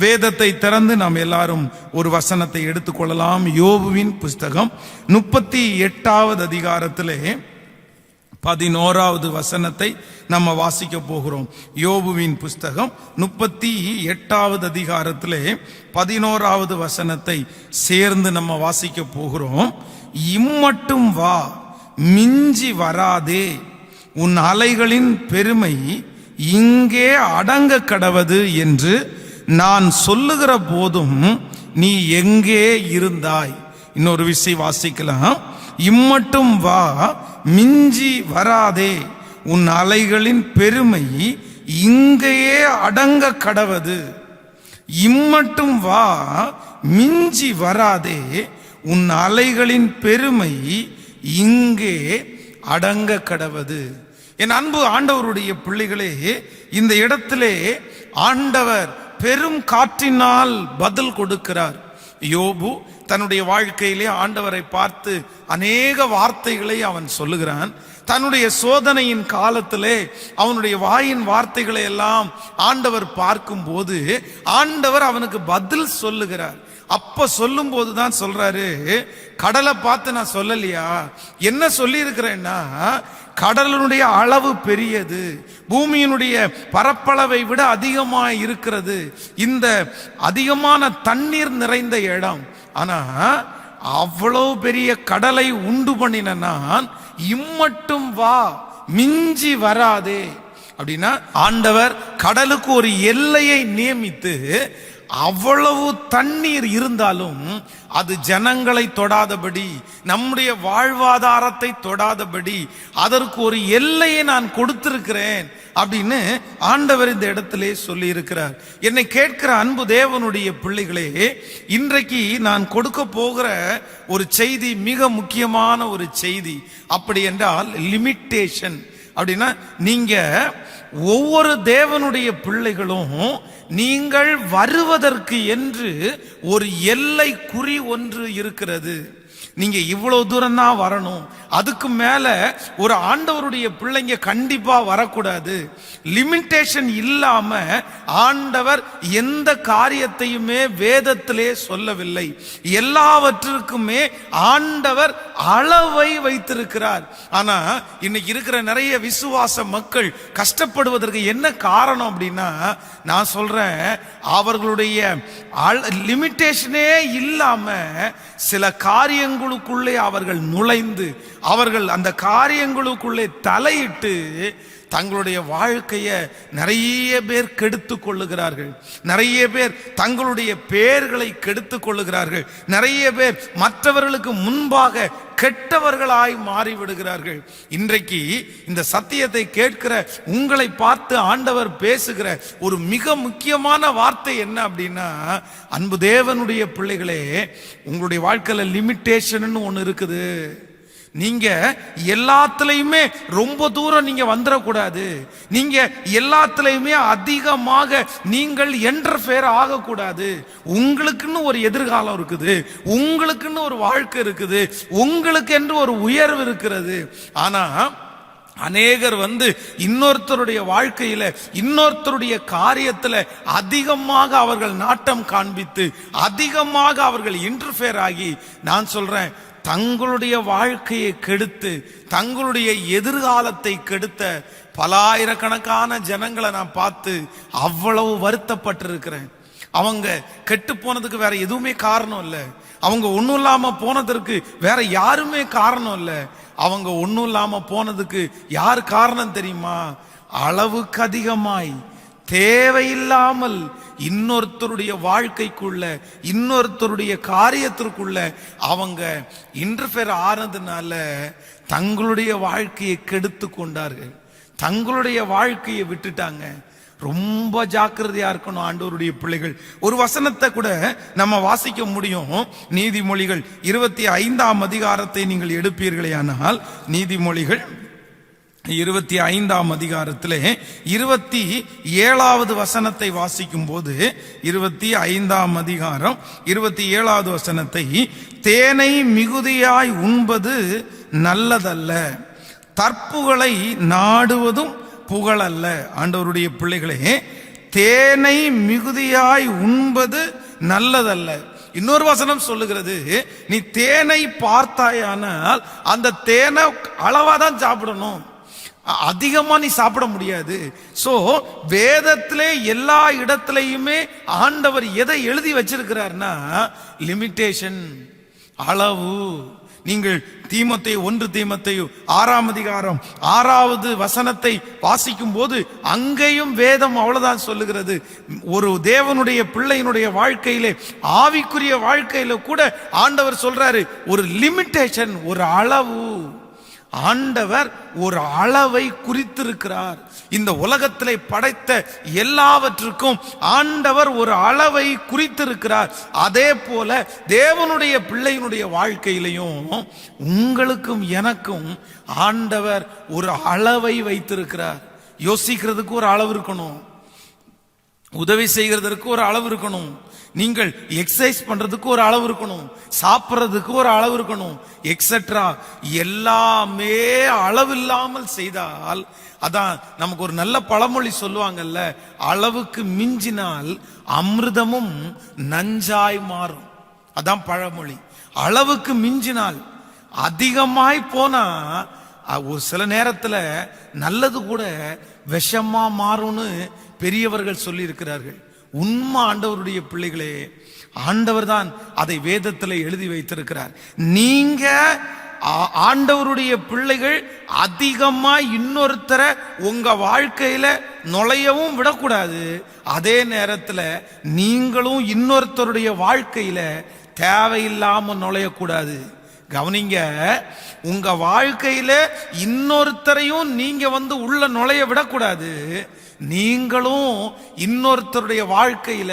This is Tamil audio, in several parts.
வேதத்தை திறந்து நாம் எல்லாரும் ஒரு வசனத்தை எடுத்துக்கொள்ளலாம். யோபுவின் புஸ்தகம் 38வது அதிகாரத்திலே 11வது வசனத்தை நம்ம வாசிக்க போகிறோம். யோபுவின் புஸ்தகம் 38வது அதிகாரத்திலே 11வது வசனத்தை சேர்ந்து நம்ம வாசிக்க போகிறோம். இம்மட்டும் வா, மிஞ்சி வராதே, உன் அலைகளின் பெருமை இங்கே அடங்க கடவது என்று நான் சொல்லுகிற போதும் நீ எங்கே இருந்தாய். இன்னொரு விஷயம் வாசிக்கலாம். இம்மட்டும் வா, மிஞ்சி வராதே, உன் அலைகளின் பெருமை இங்கேயே அடங்க கடவது. இம்மட்டும் வா, மிஞ்சி வராதே, உன் அலைகளின் பெருமை இங்கே அடங்க கடவது. என் அன்பு ஆண்டவருடைய பிள்ளைகளே, இந்த இடத்திலே ஆண்டவர் பெரும் காற்றினால் பதில் கொடுக்கிறார். யோபு தன்னுடைய வாழ்க்கையிலே ஆண்டவரை பார்த்து அநேக வார்த்தைகளை அவன் சொல்லுகிறான். தன்னுடைய சோதனையின் காலத்திலே அவனுடைய வாயின் வார்த்தைகளை எல்லாம் ஆண்டவர் பார்க்கும் போது ஆண்டவர் அவனுக்கு பதில் சொல்லுகிறார். அப்ப சொல்லும் போதுதான் சொல்றாரு, கடலை பார்த்து நான் சொல்லலையா, என்ன சொல்லி இருக்கிறேன்னா, கடலுடைய அளவு பெரியது, பூமியினுடைய பரப்பளவை விட அதிகமாக இருக்கிறது, இந்த அதிகமான தண்ணீர் நிறைந்த இடம். ஆனா அவ்வளவு பெரிய கடலை உண்டு பண்ணின நான் இம்மட்டும் வா, மிஞ்சி வராதே அப்படின்னா, ஆண்டவர் கடலுக்கு ஒரு எல்லையை நியமித்து அவ்வளவு தண்ணீர் இருந்தாலும் அது ஜனங்களை தொடாதபடி, நம்முடைய வாழ்வாதாரத்தை தொடாதபடி அதற்கு ஒரு எல்லையை நான் கொடுத்திருக்கிறேன் அப்படின்னு ஆண்டவர் இந்த இடத்திலே சொல்லி இருக்கிறார். என்னை கேட்கிற அன்பு தேவனுடைய பிள்ளைகளே, இன்றைக்கு நான் கொடுக்க போகிற ஒரு செய்தி மிக முக்கியமான ஒரு செய்தி. அப்படி என்றால் லிமிட்டேஷன். அப்படின்னா, நீங்க ஒவ்வொரு தேவனுடைய பிள்ளைகளும் நீங்கள் வருவதற்கு என்று ஒரு எல்லை குறி ஒன்று இருக்கிறது. நீங்க இவ்வளவு தூரம் தான் வரணும், அதுக்கு மேல ஒரு ஆண்டவருடைய பிள்ளைங்க கண்டிப்பா வரக்கூடாது. லிமிட்டேஷன் இல்லாம ஆண்டவர் எந்த காரியத்தையுமே வேதத்திலே சொல்லவில்லை. எல்லாவற்றிற்குமே ஆண்டவர் அளவை வைத்திருக்கிறார். ஆனா இன்னைக்கு இருக்கிற நிறைய விசுவாச மக்கள் கஷ்டப்படுவதற்கு என்ன காரணம் அப்படின்னா, நான் சொல்றேன், அவர்களுடைய லிமிட்டேஷனே இல்லாம சில காரியங்களுக்குள்ளே அவர்கள் நுழைந்து அவர்கள் அந்த காரியங்களுக்குள்ளே தலையிட்டு தங்களுடைய வாழ்க்கையை நிறைய பேர் கெடுத்து கொள்ளுகிறார்கள். நிறைய பேர் தங்களுடைய பெயர்களை கெடுத்து கொள்ளுகிறார்கள். நிறைய பேர் மற்றவர்களுக்கு முன்பாக கெட்டவர்களாய் மாறிவிடுகிறார்கள். இன்றைக்கு இந்த சத்தியத்தை கேட்கிற உங்களை பார்த்து ஆண்டவர் பேசுகிற ஒரு மிக முக்கியமான வார்த்தை என்ன அப்படின்னா, அன்பு தேவனுடைய பிள்ளைகளே, உங்களுடைய வாழ்க்கையில லிமிட்டேஷன் ஒன்று இருக்குது. நீங்க எல்லாத்துலயுமே ரொம்ப தூரம் நீங்க வந்துடக்கூடாது. நீங்க எல்லாத்துலயுமே அதிகமாக நீங்கள் என்டர்ஃபேர் ஆகக்கூடாது. உங்களுக்குன்னு ஒரு எதிர்காலம் இருக்குது, உங்களுக்குன்னு ஒரு வாழ்க்கை இருக்குது, உங்களுக்கு என்று ஒரு உயர்வு இருக்கிறது. ஆனா அநேகர் இன்னொருத்தருடைய வாழ்க்கையில, இன்னொருத்தருடைய காரியத்துல அதிகமாக அவர்கள் நாட்டம் காண்பித்து அதிகமாக அவர்கள் இன்டர்ஃபேர் ஆகி, நான் சொல்றேன், தங்களுடைய வாழ்க்கையை கெடுத்து தங்களுடைய எதிர்காலத்தை கெடுத்த பலாயிரக்கணக்கான ஜனங்களை நான் பார்த்து அவ்வளவு வருத்தப்பட்டிருக்கிறேன். அவங்க கெட்டு போனதுக்கு வேற எதுவுமே காரணம் இல்லை. அவங்க ஒன்றும் இல்லாம போனதற்கு வேற யாருமே காரணம் இல்லை. அவங்க ஒன்றும் இல்லாம போனதுக்கு யார் காரணம் தெரியுமா? அளவுக்கு அதிகமாய் தேவையில்லாமல் இன்னொருத்தருடைய வாழ்க்கைக்குள்ள, இன்னொருத்தருடைய காரியத்திற்குள்ள அவங்க இன்டர்ஃபேர் ஆனதுனால தங்களுடைய வாழ்க்கையை கெடுத்து கொண்டார்கள். தங்களுடைய வாழ்க்கையை விட்டுட்டாங்க. ரொம்ப ஜாக்கிரதையா இருக்கணும் ஆண்டவருடைய பிள்ளைகள். ஒரு வசனத்தை கூட நம்ம வாசிக்க முடியும். நீதிமொழிகள் 25ஆம் அதிகாரத்தை நீங்கள் எடுப்பீர்களேயானால், நீதிமொழிகள் 25ஆம் அதிகாரத்திலே 27வது வசனத்தை வாசிக்கும் போது, 25ஆம் அதிகாரம் 27வது வசனத்தை, தேனை மிகுதியாய் உண்பது நல்லதல்ல, தற்புகளை நாடுவதும் புகழல்ல. ஆண்டவருடைய பிள்ளைகளே, தேனை மிகுதியாய் உண்பது நல்லதல்ல. இன்னொரு வசனம் சொல்லுகிறது, நீ தேனை பார்த்தாயானால் அந்த தேனை அளவாதான் சாப்பிடணும், அதிகமா நீ சாப்பிட முடியாது. சோ வேதத்திலே எல்லா இடத்திலையுமே ஆண்டவர் எதை எழுதி வச்சிருக்கிறார்னா லிமிட்டேஷன், அளவு. நீங்கள் தீமோத்தேயு 1 தீமோத்தேயு 6ஆம் அதிகாரம் 6வது வசனத்தை வாசிக்கும் போது அங்கேயும் வேதம் அவ்வளவுதான் சொல்லுகிறது. ஒரு தேவனுடைய பிள்ளையினுடைய வாழ்க்கையிலே, ஆவிக்குரிய வாழ்க்கையில கூட ஆண்டவர் சொல்றாரு ஒரு லிமிட்டேஷன், ஒரு அளவு. ஆண்டவர் ஒரு அளவை குறித்திருக்கிறார். இந்த உலகத்திலே படைத்த எல்லாவற்றுக்கும் ஆண்டவர் ஒரு அளவை குறித்திருக்கிறார். அதே போல தேவனுடைய பிள்ளையினுடைய வாழ்க்கையிலையும் உங்களுக்கும் எனக்கும் ஆண்டவர் ஒரு அளவை வைத்திருக்கிறார். யோசிக்கிறதுக்கு ஒரு அளவு இருக்கணும், உதவி செய்கிறதற்கு ஒரு அளவு இருக்கணும், நீங்கள் எக்ஸசைஸ் பண்றதுக்கு ஒரு அளவு இருக்கணும், சாப்பிட்றதுக்கு ஒரு அளவு இருக்கணும், எக்ஸெட்ரா. எல்லாமே அளவில்லாமல் செய்தால், அதான் நமக்கு ஒரு நல்ல பழமொழி சொல்லுவாங்கல்ல, அளவுக்கு மிஞ்சினால் அமிர்தமும் நஞ்சாய் மாறும். அதான் பழமொழி. அளவுக்கு மிஞ்சினால், அதிகமாய் போனா ஒரு சில நேரத்துல நல்லது கூட விஷமா மாறும்னு பெரியவர்கள் சொல்லி இருக்கிறார்கள். உண்மை ஆண்டவருடைய பிள்ளைகளே, ஆண்டவர் தான் அதை வேதத்தில் எழுதி வைத்திருக்கிறார். நீங்க ஆண்டவருடைய பிள்ளைகள் அதிகமா இன்னொருத்தரை உங்க வாழ்க்கையில நுழையவும் விடக்கூடாது. அதே நேரத்தில் நீங்களும் இன்னொருத்தருடைய வாழ்க்கையில தேவையில்லாம நுழையக்கூடாது. கவனிங்க, உங்க வாழ்க்கையில இன்னொருத்தரையும் நீங்க உள்ள நுழைய விடக்கூடாது, நீங்களும் இன்னொருத்தருடைய வாழ்க்கையில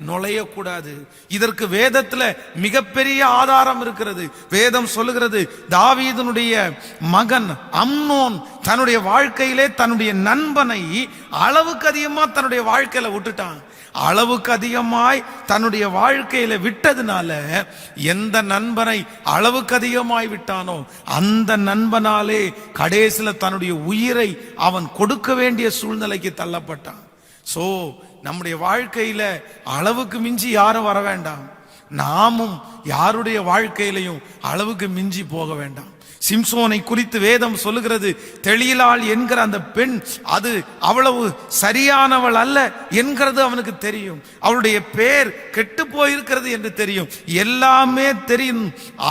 நுழையக்கூடாது. இதற்கு வேதத்துல மிகப்பெரிய ஆதாரம் இருக்கிறது. வேதம் சொல்லுகிறது, தாவீதுனுடைய மகன் அம்னோன் தன்னுடைய வாழ்க்கையிலே தன்னுடைய நண்பனை அளவுக்கு அதிகமா தன்னுடைய வாழ்க்கையில விட்டுட்டான். அளவுக்கு அதிகமாய் தன்னுடைய வாழ்க்கையில விட்டதுனால, எந்த நண்பனை அளவுக்கு அதிகமாய் விட்டானோ அந்த நண்பனாலே கடைசில தன்னுடைய உயிரை அவன் கொடுக்க வேண்டிய சூழ்நிலைக்கு தள்ளப்பட்டான். சோ நம்முடைய வாழ்க்கையில அளவுக்கு மிஞ்சி யாரும் வர வேண்டாம். நாமும் யாருடைய வாழ்க்கையிலையும் அளவுக்கு மிஞ்சி போக வேண்டாம். சிம்சோனை குறித்து வேதம் சொல்லுகிறது, தெளியலாள் என்கிற அந்த பெண் அது அவ்வளவு சரியானவள் அல்ல என்கிறது அவனுக்கு தெரியும். அவளுடைய பேர் கெட்டு போயிருக்கிறது என்று தெரியும். எல்லாமே தெரியும்.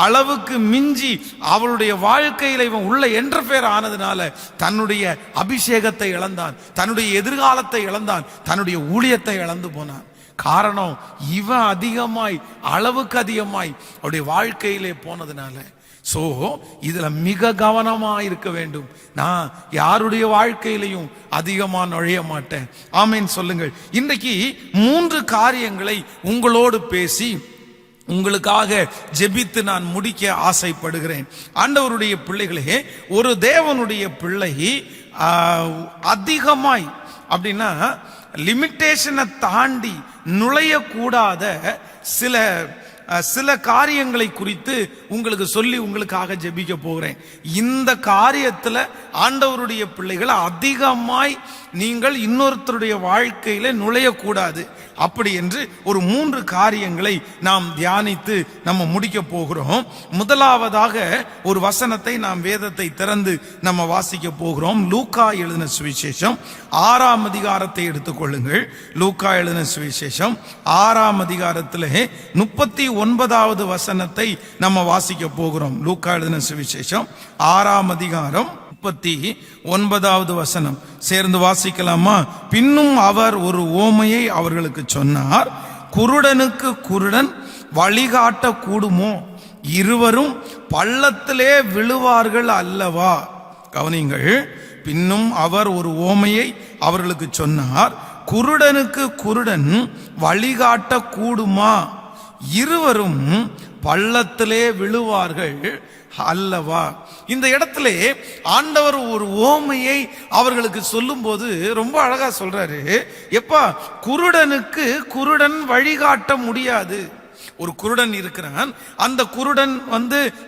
அளவுக்கு மிஞ்சி அவளுடைய வாழ்க்கையில இவன் உள்ள என்ற பேர் ஆனதுனால தன்னுடைய அபிஷேகத்தை இழந்தான், தன்னுடைய எதிர்காலத்தை இழந்தான், தன்னுடைய ஊழியத்தை இழந்து போனான். காரணம், இவன் அதிகமாய் அளவுக்கு அதிகமாய் அவருடைய வாழ்க்கையிலே போனதுனால. சோ இதுல மிக கவனமா இருக்க வேண்டும். நான் யாருடைய வாழ்க்கையிலையும் அதிகமா நுழைய மாட்டேன். ஆமீன் சொல்லுங்கள். இன்றைக்கு 3 காரியங்களை உங்களோடு பேசி உங்களுக்காக ஜெபித்து நான் முடிக்க ஆசைப்படுகிறேன். ஆண்டவருடைய பிள்ளைகளே, ஒரு தேவனுடைய பிள்ளை அதிகமாய் அப்படின்னா லிமிட்டேஷனை தாண்டி நுழையக்கூடாத சில காரியங்களை குறித்து உங்களுக்கு சொல்லி உங்களுக்காக ஜெபிக்க போகிறேன். இந்த காரியத்துல ஆண்டவருடைய பிள்ளைகள் அதிகமாய் நீங்கள் இன்னொருத்தருடைய வாழ்க்கையில நுழையக்கூடாது. அப்படி என்று ஒரு 3 காரியங்களை நாம் தியானித்து நம்ம முடிக்க போகிறோம். முதலாவதாக ஒரு வசனத்தை நாம் வேதத்தை திறந்து நம்ம வாசிக்க போகிறோம். லூக்கா எழுதின சுவிசேஷம் 6ஆம் அதிகாரத்தை எடுத்துக்கொள்ளுங்கள். லூக்கா எழுதின சுவிசேஷம் 6ஆம் அதிகாரத்திலே 39வது வசனத்தை நம்ம வாசிக்க போகிறோம். லூக்கா எழுதின சுவிசேஷம் 6ஆம் அதிகாரம் 39வது வசனம் சேர்ந்து வாசிக்கலாமா? பின்னும் அவர் ஒரு ஓமையை அவர்களுக்கு சொன்னார். குருடனுக்கு குருடன் வழிகாட்ட கூடுமோ? இருவரும் பள்ளத்திலே விழுவார்கள் அல்லவா? கவனிங்கள். பின்னும் அவர் ஒரு ஓமையை அவர்களுக்கு சொன்னார். குருடனுக்கு குருடன் வழிகாட்ட கூடுமா? இருவரும் பள்ளத்திலே விழுவார்கள் அல்லவா? இந்த இடத்துல ஆண்டவர் ஒரு ஓமையை அவர்களுக்கு சொல்லும் போது ரொம்ப அழகா சொல்றாரு. எப்பா, குருடனுக்கு குருடன் வழிகாட்ட முடியாது. ஒரு குருடன் இருக்கிறான். அந்த குருடன்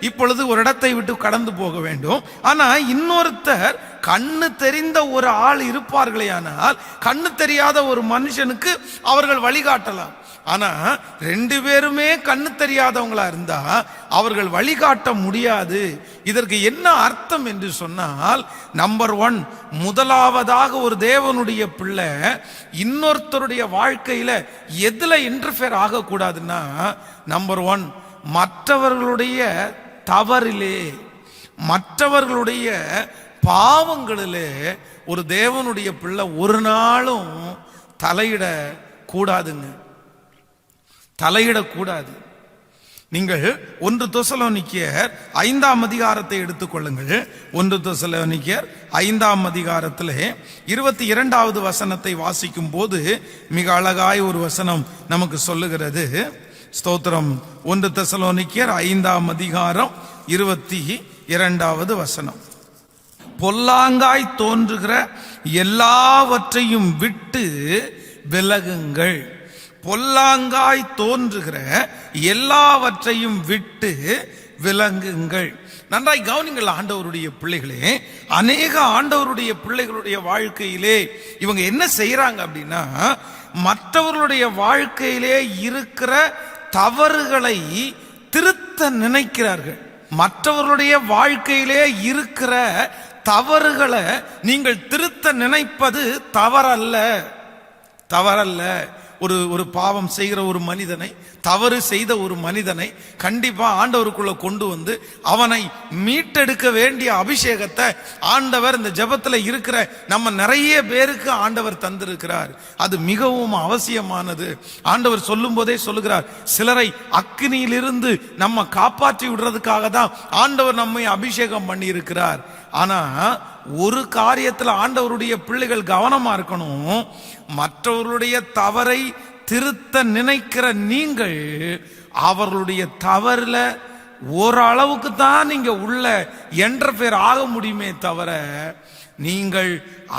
இப்பொழுது ஒரு இடத்தை விட்டு கடந்து போக வேண்டும். ஆனா இன்னொருத்தர் கண்ணு தெரிந்த ஒரு ஆள் இருப்பார்களே, ஆனால் கண்ணு தெரியாத ஒரு மனுஷனுக்கு அவர்கள் வழிகாட்டலாம். ஆனா 2 பேருமே கண்ணு தெரியாதவங்களா இருந்தா அவர்கள் வழிகாட்ட முடியாது. இதற்கு என்ன அர்த்தம் என்று சொன்னால், நம்பர் 1, முதலாவதாக ஒரு தேவனுடைய பிள்ளை இன்னொருத்தருடைய வாழ்க்கையில எதுல இன்டர்ஃபியர் ஆகக்கூடாதுன்னா, நம்பர் 1, மற்றவர்களுடைய தவறிலே, மற்றவர்களுடைய பாவங்களிலே ஒரு தேவனுடைய பிள்ளை ஒரு நாளும் தலையிட கூடாதுங்க, தலையிடக்கூடாது. நீங்கள் 1 தெசலோனிக்கேயர் 5ஆம் அதிகாரத்தை எடுத்துக்கொள்ளுங்கள். 1 தெசலோனிக்கேயர் 5ஆம் அதிகாரத்திலே 22வது வசனத்தை வாசிக்கும் போது மிக அழகாய் ஒரு வசனம் நமக்கு சொல்லுகிறது. ஸ்தோத்திரம். 1 தெசலோனிக்கேயர் 5ஆம் அதிகாரம் 22வது வசனம். பொல்லாங்காய் தோன்றுகிற எல்லாவற்றையும் விட்டு விலகுங்கள். பொல்லாங்காய் தோன்றுகிற எல்லாவற்றையும் விட்டு விலங்குங்கள். நன்றாய் கவனிங்கள் ஆண்டவருடைய பிள்ளைகளே. அநேக ஆண்டவருடைய பிள்ளைகளுடைய வாழ்க்கையிலே இவங்க என்ன செய்யறாங்க அப்படின்னா, மற்றவர்களுடைய வாழ்க்கையிலே இருக்கிற தவறுகளை திருத்த நினைக்கிறார்கள். மற்றவர்களுடைய வாழ்க்கையிலே இருக்கிற தவறுகளை நீங்கள் திருத்த நினைப்பது தவறல்ல, தவறல்ல. ஒரு பாவம் செய்கிற ஒரு மனிதனை, தவறு செய்த ஒரு மனிதனை கண்டிப்பா ஆண்டவருக்குள்ள கொண்டு வந்து அவனை மீட்டெடுக்க வேண்டிய அபிஷேகத்தை ஆண்டவர் இந்த ஜெபத்துல இருக்கிற நம்ம நிறைய பேருக்கு ஆண்டவர் தந்திருக்கிறார். அது மிகவும் அவசியமானது. ஆண்டவர் சொல்லும் போதே சொல்லுகிறார், சிலரை அக்கினியிலிருந்து நம்ம காப்பாற்றி விடுறதுக்காக தான் ஆண்டவர் நம்மை அபிஷேகம் பண்ணி இருக்கிறார். ஆனா ஒரு காரியத்துல ஆண்டவருடைய பிள்ளைகள் கவனமா இருக்கணும். மற்றவர்களுடைய தவறை திருத்த நினைக்கிற நீங்கள் அவர்களுடைய தவறுல ஓரளவுக்கு தான் நீங்க உள்ள என்டர்ஃபியர் ஆக முடியுமே தவிர, நீங்கள்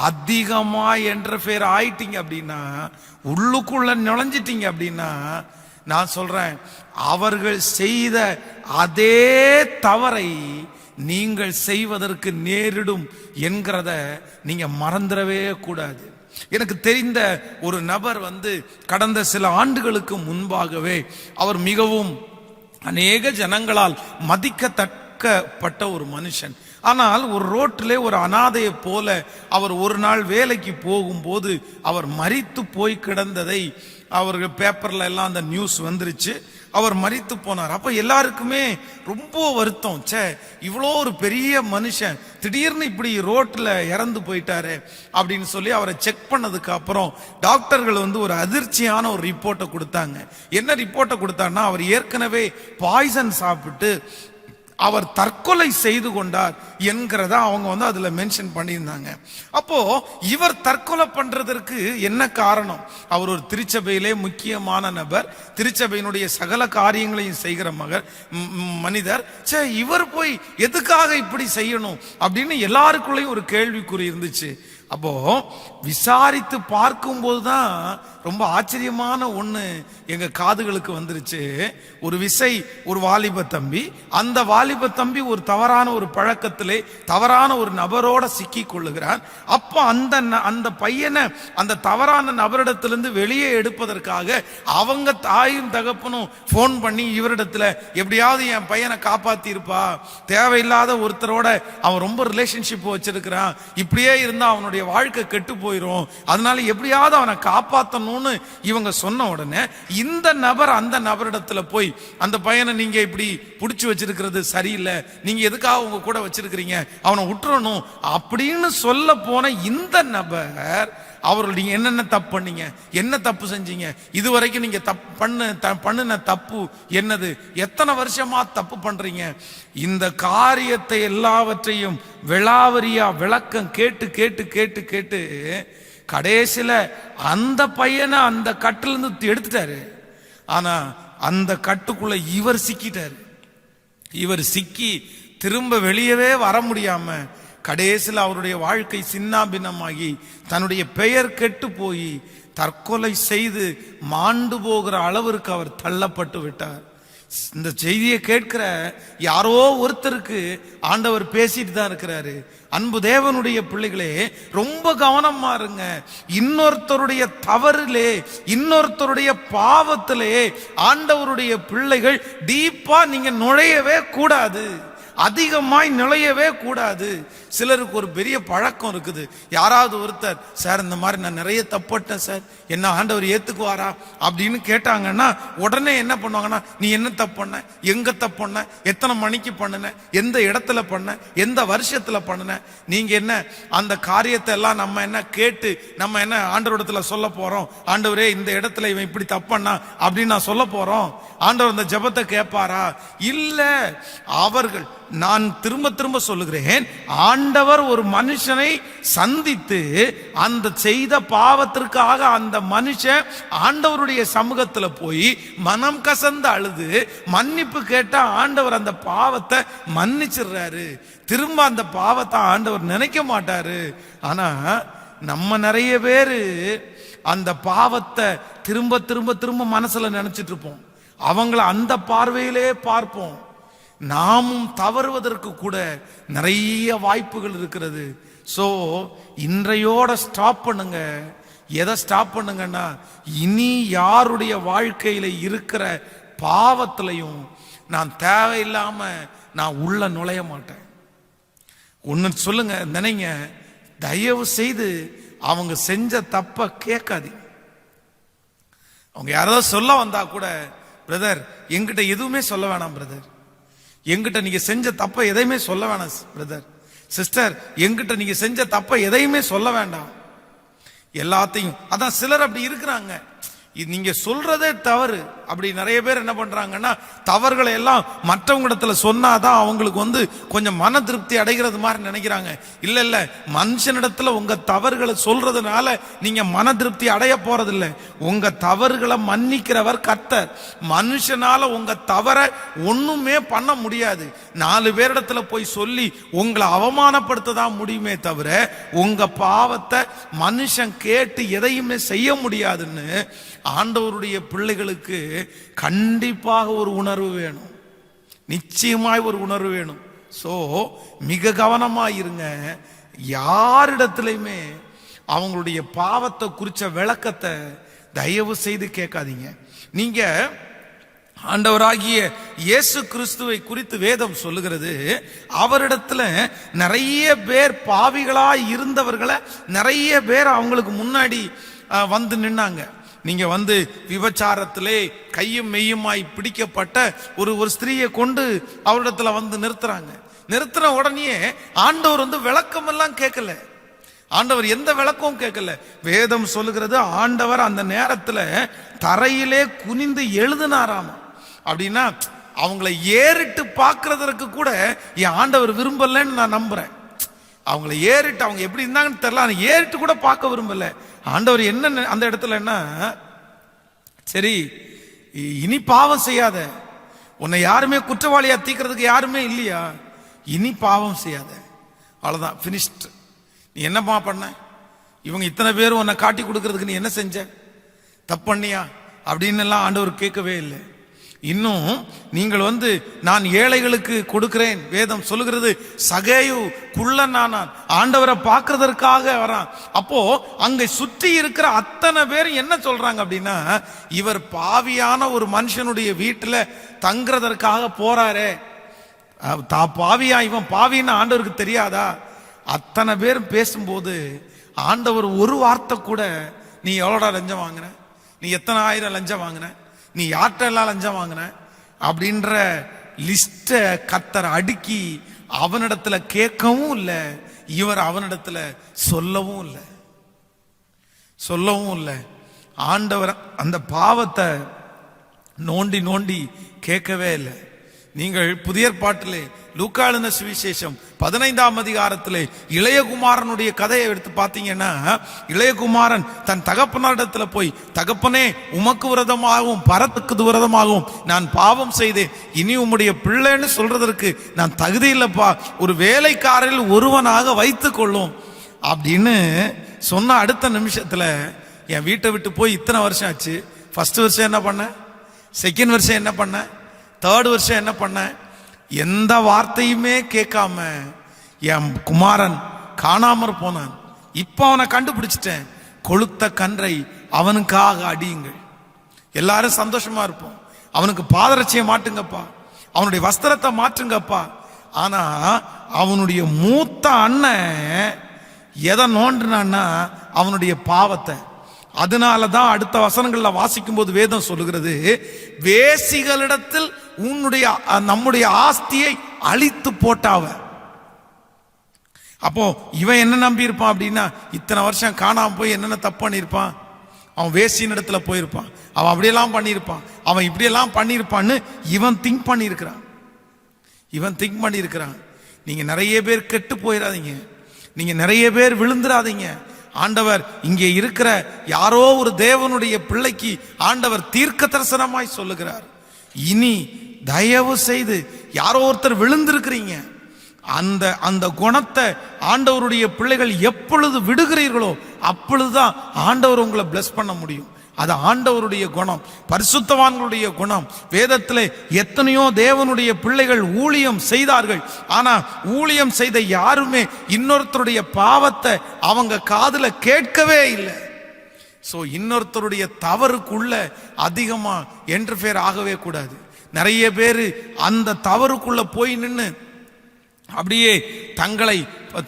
அதிகமா என்டர்ஃபியர் ஆயிட்டீங்க அப்படின்னா, உள்ளுக்குள்ள நுழைஞ்சிட்டீங்க அப்படின்னா, நான் சொல்றேன், அவர்கள் செய்த அதே தவறை நீங்கள் செய்வதற்கு நேரிடும் என்கிறத நீங்க மறந்துடவே கூடாது. எனக்கு தெரிந்த ஒரு நபர் கடந்த சில ஆண்டுகளுக்கு முன்பாகவே அவர் மிகவும் அநேக ஜனங்களால் மதிக்கத்தக்கப்பட்ட ஒரு மனுஷன். ஆனால் ஒரு ரோட்டிலே ஒரு அனாதையை போல அவர் ஒரு நாள் வேலைக்கு போகும்போது அவர் மரித்து போய் கிடந்ததை அவர்கள் பேப்பர்ல எல்லாம் அந்த நியூஸ் வந்துருச்சு. அவர் மரித்து போனார். அப்ப எல்லாருக்குமே ரொம்ப வருத்தம். இவ்வளோ ஒரு பெரிய மனுஷன் திடீர்னு இப்படி ரோட்ல இறந்து போயிட்டாரு அப்படின்னு சொல்லி அவரை செக் பண்ணதுக்கு அப்புறம் டாக்டர்கள் ஒரு அதிர்ச்சியான ஒரு ரிப்போர்ட்டை கொடுத்தாங்க. என்ன ரிப்போர்ட்டை கொடுத்தாருன்னா, அவர் ஏற்கனவே பாய்சன் சாப்பிட்டு அவர் தற்கொலை செய்து கொண்டார் என்கிறத அவங்க அதுல மென்ஷன் பண்ணியிருந்தாங்க. அப்போ இவர் தற்கொலை பண்றதற்கு என்ன காரணம்? அவர் ஒரு திருச்சபையிலே முக்கியமான நபர், திருச்சபையினுடைய சகல காரியங்களையும் செய்கிற மனிதர். இவர் போய் எதுக்காக இப்படி செய்யணும் அப்படின்னு எல்லாருக்குள்ளேயும் ஒரு கேள்விக்குறி இருந்துச்சு. அப்போ விசாரித்து பார்க்கும்போது தான் ரொம்ப ஆச்சரியமான ஒண்ணு எங்க காதுகளுக்கு வந்துருச்சு. ஒரு விசை ஒரு வாலிப தம்பி, அந்த வாலிப தம்பி ஒரு தவறான ஒரு பழக்கத்திலே தவறான ஒரு நபரோட சிக்கி கொள்ளுகிறான். அப்ப அந்த பையனை அந்த தவறான நபரிடத்திலிருந்து வெளியே எடுப்பதற்காக அவங்க தாயும் தகப்பனும் போன் பண்ணி இவரிடத்துல எப்படியாவது என் பையனை காப்பாத்தி இருப்பா, தேவையில்லாத ஒருத்தரோட அவன் ரொம்ப ரிலேஷன்ஷிப் வச்சிருக்கிறான், இப்படியே இருந்தா அவனுடைய வாழ்க்கை கெட்டு போயிரும், அதனால எப்படியாவது அவனை காப்பாத்தணும்னு இவங்க சொன்ன உடனே இந்த நபர் அந்த நபரிடத்துல போய், அந்த பையனை நீங்க இப்படி புடிச்சு வச்சிருக்கிறது சரியில்லை, நீங்க எதுக்காக உங்க கூட வச்சிருக்கிறீங்க, அவனை விட்டுறணும் அப்படின்னு சொல்ல போன இந்த நபர் அவர்கள் நீங்க என்னென்ன தப்பு பண்ணீங்க, என்ன தப்பு செஞ்சீங்க, இதுவரைக்கும் நீங்க பண்ணின தப்பு என்னது, எத்தனை வருஷமா தப்பு பண்றீங்க, இந்த காரியத்தை எல்லாவற்றையும் விளாவரியா விளக்கம் கேட்டு கேட்டு கேட்டு கேட்டு கடைசியில அந்த பையனை அந்த கட்டிலிருந்து எடுத்துட்டாரு. ஆனா அந்த கட்டுக்குள்ள இவர் சிக்கிட்டாரு. இவர் சிக்கி திரும்ப வெளியவே வர முடியாம கடைசியில் அவருடைய வாழ்க்கை சின்னாபின்னமாகி தன்னுடைய பெயர் கெட்டு போய் தற்கொலை செய்து மாண்டு போகிற அளவிற்கு அவர் தள்ளப்பட்டு விட்டார். இந்த செய்தியை கேட்கிற யாரோ ஒருத்தருக்கு ஆண்டவர் பேசிட்டு தான் இருக்கிறாரு. அன்பு தேவனுடைய பிள்ளைகளே, ரொம்ப கவனமா இருங்க. இன்னொருத்தருடைய தவறிலே, இன்னொருத்தருடைய பாவத்திலே ஆண்டவருடைய பிள்ளைகள் டீப்பா நீங்க நுழையவே கூடாது, அதிகமாய் நுழையவே கூடாது. சிலருக்கு ஒரு பெரிய பழக்கம் இருக்குது. யாராவது ஒருத்தர், சார் இந்த மாதிரி நான் நிறைய தப்பட்டேன் சார், என்ன ஆண்டவர் ஏத்துக்குவாரா அப்படின்னு கேட்டாங்கன்னா உடனே என்ன பண்ணுவாங்கன்னா, நீ என்ன தப்பு பண்ண, எங்க தப்பு பண்ண, எத்தனை மணிக்கு பண்ணுன, எந்த இடத்துல பண்ண, எந்த வருஷத்துல பண்ணுன, நீங்க என்ன அந்த காரியத்தை எல்லாம் நம்ம என்ன கேட்டு நம்ம என்ன ஆண்டவரிடத்துல சொல்ல போறோம்? ஆண்டவரே இந்த இடத்துல இவன் இப்படி தப்பண்ணா அப்படின்னு நான் சொல்ல போறோம்? ஆண்டவர் இந்த ஜெபத்தை கேட்பாரா? இல்ல. அவர்கள், நான் திரும்ப திரும்ப சொல்லுகிறேன், ஆண்டவர் ஒரு மனுஷனை சந்தித்து அந்த செய்த பாவத்திற்காக அந்த மனுஷன் ஆண்டவருடைய சமூகத்துல போய் மனம் கசந்து அழுது மன்னிப்பு கேட்டா ஆண்டவர் அந்த பாவத்தை மன்னிச்சிடுறாரு. திரும்ப அந்த பாவத்தை ஆண்டவர் நினைக்க மாட்டாரு. ஆனா நம்ம நிறைய பேரு அந்த பாவத்தை திரும்ப திரும்ப திரும்ப மனசுல நினைச்சிட்டு இருப்போம். அவங்கள அந்த பார்வையிலே பார்ப்போம். நாமும் தவறுவதற்கு கூட நிறைய வாய்ப்புகள் இருக்கிறது. சோ இன்றையோட ஸ்டாப் பண்ணுங்க. எதை ஸ்டாப் பண்ணுங்கன்னா, இனி யாருடைய வாழ்க்கையில இருக்கிற பாவத்திலையும் நான் தேவையில்லாம நான் உள்ள நுழைய மாட்டேன். ஒன்னு சொல்லுங்க, நினைங்க, தயவு செய்து அவங்க செஞ்ச தப்ப கேட்காதீங்க. அவங்க யாராவது சொல்ல வந்தா கூட, பிரதர் என்கிட்ட எதுவுமே சொல்ல வேணாம் பிரதர், என்கிட்ட நீங்க செஞ்ச தப்ப எதையுமே சொல்ல வேணாம் பிரதர், சிஸ்டர் என்கிட்ட நீங்க செஞ்ச தப்ப எதையுமே சொல்ல வேண்டாம், எல்லாத்தையும். அதான் சிலர் அப்படி இருக்கிறாங்க, நீங்க சொல்றதே தவறு. அப்படி நிறைய பேர் என்ன பண்றாங்கன்னா, தவறுகளை எல்லாம் மற்றவங்களிடத்துல சொன்னாதான் அவங்களுக்கு கொஞ்சம் மன திருப்தி அடைகிறது மாதிரி நினைக்கிறாங்க. இல்ல இல்ல, மனுஷனிடத்துல உங்க தவறுகளை சொல்றதுனால நீங்க மன திருப்தி அடைய போறதில்லை. உங்க தவறுகளை மன்னிக்கிறவர் கர்த்தர். மனுஷனால உங்க தவறை ஒண்ணுமே பண்ண முடியாது. 4 பேரிடத்துல போய் சொல்லி உங்களை அவமானப்படுத்த தான் முடியுமே தவிர உங்க பாவத்தை மனுஷன் கேட்டு எதையுமே செய்ய முடியாதுன்னு ஆண்டவருடைய பிள்ளைகளுக்கு கண்டிப்பாக ஒரு உணர்வு வேணும், நிச்சயமாய் ஒரு உணர்வு வேணும். சோ மிக கவனமாயிருங்க. யாரிடத்திலையுமே அவங்களுடைய பாவத்தை குறிச்ச விளக்கத்தை தயவு செய்து கேட்காதீங்க. நீங்க ஆண்டவராகிய இயேசு கிறிஸ்துவை குறித்து வேதம் சொல்லுகிறது, அவரிடத்துல நிறைய பேர் பாவிகளாய் இருந்தவர்களை நிறைய பேர் அவங்களுக்கு முன்னாடி வந்து நின்னாங்க. நீங்க விபச்சாரத்திலே கையும் மெய்யுமாய் பிடிக்கப்பட்ட ஒரு ஸ்திரீயை கொண்டு அவரிடத்துல நிறுத்துறாங்க. நிறுத்தின உடனே ஆண்டவர் விளக்கம் எல்லாம் கேட்கல, ஆண்டவர் எந்த விளக்கமும் கேட்கல. வேதம் சொல்லுகிறது, ஆண்டவர் அந்த நேரத்துல தரையிலே குனிந்து எழுதினாராம். அப்படின்னா அவங்கள ஏறிட்டு பார்க்கறதற்கு கூட என் ஆண்டவர் விரும்பலன்னு நான் நம்புறேன். அவங்கள ஏறிட்டு, அவங்க எப்படி இருந்தாங்கன்னு தெரியல, ஏறிட்டு கூட பார்க்க விரும்பல. ஆண்டவர் என்ன அந்த இடத்துல என்ன, சரி இனி பாவம் செய்யாத, உன்னை யாருமே குற்றவாளியா தீக்கிறதுக்கு யாருமே இல்லையா, இனி பாவம் செய்யாத, அவ்வளவுதான், பினிஷ்ட். நீ என்னப்பா பண்ண, இவங்க இத்தனை பேரும் உன்னை காட்டி கொடுக்கறதுக்கு நீ என்ன செஞ்ச, தப்பு பண்ணியா அப்படின்னு எல்லாம் ஆண்டவர் கேட்கவே இல்லை. இன்னும் நீங்கள் நான் ஏழைகளுக்கு கொடுக்கிறேன், வேதம் சொல்லுகிறது, சகேயு குள்ளனானான், ஆண்டவரை பார்க்கறதற்காக வரான். அப்போ அங்க சுற்றி இருக்கிற அத்தனை பேர் என்ன சொல்றாங்க அப்படின்னா, இவர் பாவியான ஒரு மனுஷனுடைய வீட்டுல தங்குறதற்காக போறாரே, பாவியா, இவன் பாவின்னு ஆண்டவருக்கு தெரியாதா? அத்தனை பேர் பேசும்போது ஆண்டவர் ஒரு வார்த்தை கூட, நீ எவ்வளோடா லஞ்சம் வாங்கின, நீ எத்தனை ஆயிரம் லஞ்சம் வாங்கின, நீ யார்கிட்ட எல்லாம் லஞ்சம் வாங்கின அப்படின்ற லிஸ்ட கர்த்தர் அடுக்கி அவனிடத்துல கேட்கவும் இல்லை, இவர் அவனிடத்துல சொல்லவும் இல்லை. ஆண்டவர் அந்த பாவத்தை நோண்டி நோண்டி கேட்கவே இல்லை. நீங்கள் புதிய ஏற்பாட்டிலே லூக்கா எழுதின சுவிசேஷம் 15ஆம் அதிகாரத்திலே இளையகுமாரனுடைய கதையை எடுத்து பார்த்தீங்கன்னா, இளையகுமாரன் தன் தகப்பனாரிடத்துல போய், தகப்பனே உமக்கு விரதமாகவும் பரத்துக்கு விரதமாகவும் நான் பாவம் செய்தேன், இனி உம்முடைய பிள்ளைன்னு சொல்றதற்கு நான் தகுதி இல்லப்பா, ஒரு வேலைக்காரில் ஒருவனாக வைத்துக் கொள்ளும் அப்படின்னு சொன்ன அடுத்த நிமிஷத்துல, என் வீட்டை விட்டு போய் இத்தனை வருஷம் ஆச்சு, ஃபர்ஸ்ட் வருஷம் என்ன பண்ண, செகண்ட் வருஷம் என்ன பண்ண, தேர்ட் வருஷம் என்ன பண்ண, எந்த வார்த்தையுமே கேட்காம என் குமாரன் காணாமற் போனான், இப்ப அவனை கண்டுபிடிச்சிட்டேன், கொளுத்த கன்றை அவனுக்காக அடியுங்கள். எல்லாரும் சந்தோஷமா இருப்போம். அவனுக்கு பாதரட்சியை மாட்டுங்கப்பா, அவனுடைய வஸ்திரத்தை மாற்றுங்கப்பா. ஆனா அவனுடைய மூத்த அண்ணன் எதை நோண்டினான்னா அவனுடைய பாவத்தை. அதனாலதான் அடுத்த வசனங்கள்ல வாசிக்கும் போது வேதம் சொல்லுகிறது, வேசிகளிடத்தில் நம்முடைய ஆஸ்தியை அழித்து போட்டாவ. அப்போ இவன் என்ன நம்பி இருப்பான் அப்படின்னா, இத்தனை வருஷம் காணாம போய் என்னென்ன தப்பு பண்ணியிருப்பான், அவன் வேசியின் இடத்துல போயிருப்பான், அவன் அப்படியெல்லாம் பண்ணியிருப்பான், அவன் இப்படியெல்லாம் பண்ணியிருப்பான்னு இவன் திங்க் பண்ணியிருக்கிறான். நீங்க நிறைய பேர் கெட்டு போயிடாதீங்க, நீங்க நிறைய பேர் விழுந்துடாதீங்க. ஆண்டவர் இங்கே இருக்கிற யாரோ ஒரு தேவனுடைய பிள்ளைக்கு ஆண்டவர் தீர்க்க தரிசனமாய் சொல்லுகிறார், இனி தயவு செய்து யாரோ ஒருத்தர் விழுந்திருக்கிறீங்க, அந்த குணத்தை ஆண்டவருடைய பிள்ளைகள் எப்பொழுது விடுகிறீர்களோ அப்பொழுதுதான் ஆண்டவர் உங்களை பிளஸ் பண்ண முடியும். அது ஆண்டவருடைய குணம், பரிசுத்தவான்களுடைய குணம். வேதத்திலே எத்தனையோ தேவனுடைய பிள்ளைகள் ஊழியம் செய்தார்கள், ஆனா ஊழியம் செய்த யாருமே இன்னொருத்தருடைய பாவத்தை அவங்க காதுல கேட்கவே இல்லை. சோ இன்னொருத்தருடைய தவறுக்குள்ள அதிகமா என்டர்ஃபியர் ஆகவே கூடாது. நிறைய பேரு அந்த தவறுக்குள்ள போய் நின்று அப்படியே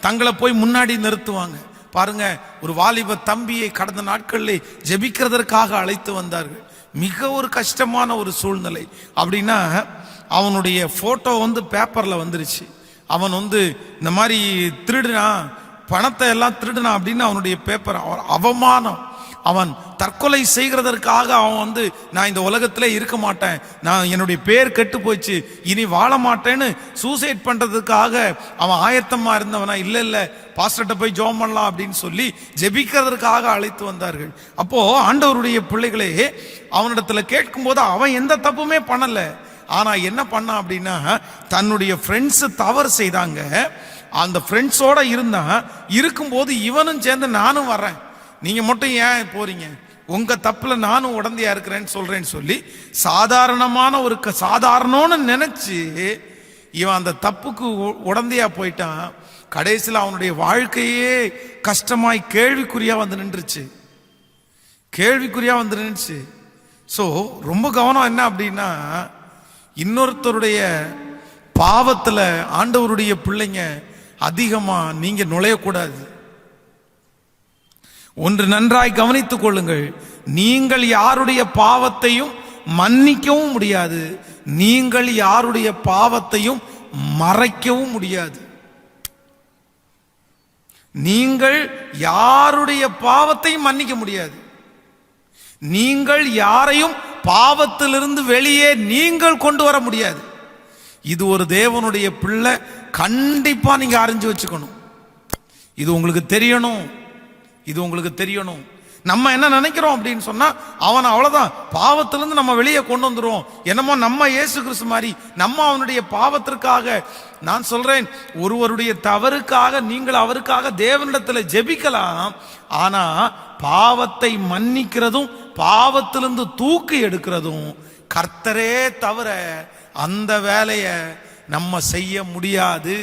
தங்களை போய் முன்னாடி நிறுத்துவாங்க. பாருங்க, ஒரு வாலிப தம்பியை கடந்த நாட்களில் ஜெபிக்கிறதற்காக அழைத்து வந்தார்கள். மிக ஒரு கஷ்டமான ஒரு சூழ்நிலை. அப்படின்னா அவனுடைய போட்டோ பேப்பர்ல வந்துருச்சு. அவன் இந்த மாதிரி திருடுனான், பணத்தை எல்லாம் திருடுனான் அப்படின்னு அவனுடைய பேப்பர் அவமானம். அவன் தற்கொலை செய்கிறதற்காக அவன் நான் இந்த உலகத்திலே இருக்க மாட்டேன், நான் என்னுடைய பேர் கெட்டு போச்சு, இனி வாழ மாட்டேன்னு சூசைட் பண்றதுக்காக அவன் ஆயத்தமா இருந்தவனா. இல்ல பாஸ்டர்ட்ட போய் ஜெபம் பண்ணலாம் அப்படின்னு சொல்லி ஜெபிக்கிறதற்காக அழைத்து வந்தார்கள். அப்போ ஆண்டவருடைய பிள்ளைகளே அவனிடத்துல கேட்கும் போது அவன் எந்த தப்புமே பண்ணல. ஆனா என்ன பண்ணான் அப்படின்னா, தன்னுடைய ஃப்ரெண்ட்ஸ் தவறு செய்தாங்க, அந்த ஃப்ரெண்ட்ஸோட இருக்கும்போது இவனும் சேர்ந்து நானும் வர்றேன், நீங்க மட்டும் ஏன் போறீங்க, உங்க தப்புல நானும் உடந்தையா இருக்கிறேன்னு சொல்றேன்னு சொல்லி சாதாரணம்னு நினைச்சு இவன் அந்த தப்புக்கு உடந்தையா போயிட்டான். கடைசியில் அவனுடைய வாழ்க்கையே கஷ்டமாய் கேள்விக்குறியா நின்றுச்சு. சோ ரொம்ப கவனம் என்ன அப்படின்னா, இன்னொருத்தருடைய பாவத்துல ஆண்டவருடைய பிள்ளைங்க அதிகமா நீங்க நுழையக்கூடாது. ஒன்று நன்றாய் கவனித்துக் கொள்ளுங்கள், நீங்கள் யாருடைய பாவத்தையும் மன்னிக்கவும் முடியாது, நீங்கள் யாருடைய பாவத்தையும் மறைக்கவும் முடியாது. நீங்கள் யாருடைய பாவத்தையும் மன்னிக்க முடியாது, நீங்கள் யாரையும் பாவத்திலிருந்து வெளியே நீங்கள் கொண்டு வர முடியாது. இது ஒரு தேவனுடைய பிள்ளை கண்டிப்பா நீங்க அறிஞ்சு வச்சுக்கணும். இது உங்களுக்கு தெரியணும். நம்ம என்ன நினைக்கிறோம் அப்படின்னு சொன்னா, அவன் அவ்வளவுதான் பாவத்திலிருந்து நம்ம வெளியே கொண்டு வந்துருவோம், என்னமோ நம்ம இயேசு கிறிஸ்து மாதிரி நம்ம அவனுடைய பாவத்திற்காக. நான் சொல்றேன், ஒருவருடைய தவறுக்காக நீங்கள் அவருக்காக தேவனிடத்துல ஜெபிக்கலாம், ஆனா பாவத்தை மன்னிக்கிறதும் பாவத்திலிருந்து தூக்கி எடுக்கிறதும் கர்த்தரே தவிர அந்த வேலையை நம்ம செய்ய முடியாது.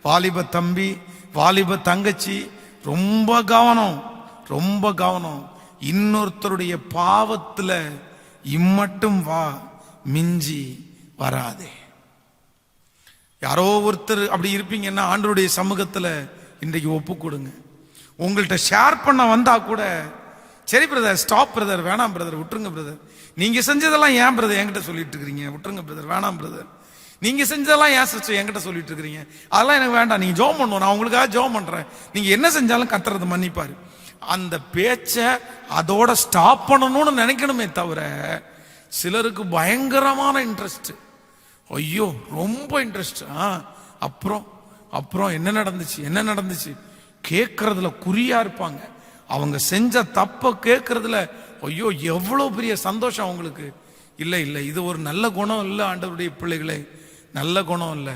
வாலிப தம்பி, வாலிப தங்கச்சி, ரொம்ப கவனம். இன்னொருத்தருடைய பாவத்துல இம்மட்டும் வா, மிஞ்சி வராதே. யாரோ ஒருத்தர் அப்படி இருப்பீங்கன்னா ஆண்டவருடைய சமூகத்துல இன்றைக்கு ஒப்பு கொடுங்க. உங்கள்கிட்ட ஷேர் பண்ண வந்தா கூட, சரி பிரதர், ஸ்டாப் பிரதர், வேணாம் பிரதர், விட்டுருங்க பிரதர், நீங்க செஞ்சதெல்லாம் ஏன் பிரதர் என்கிட்ட சொல்லிட்டு இருக்கிறீங்க, விட்டுருங்க பிரதர், வேணாம் பிரதர், நீங்க செஞ்சதெல்லாம் ஏன் சிஸ்டர் என்கிட்ட சொல்லிட்டு இருக்கிறீங்க, அதெல்லாம் எனக்கு வேண்டாம், நீங்க ஜெபம் பண்ணுவோம், நான் உங்களுக்காக ஜெபம் பண்றேன், நீங்க என்ன செஞ்சாலும் கர்த்தர் மன்னிப்பாரு. அந்த பேச்ச அதோட ஸ்டாப் பண்ணணும்னு நினைக்கணுமே தவிர, சிலருக்கு பயங்கரமான இன்ட்ரெஸ்ட், ஐயோ ரொம்ப இன்ட்ரெஸ்ட். அப்புறம் என்ன நடந்துச்சு கேட்கறதுல குறியா இருப்பாங்க. அவங்க செஞ்ச தப்ப கேட்கறதுல ஐயோ எவ்வளவு பெரிய சந்தோஷம் அவங்களுக்கு. இல்ல இது ஒரு நல்ல குணம் இல்லை ஆண்டவருடைய பிள்ளைகளே, நல்ல குணம் இல்லை.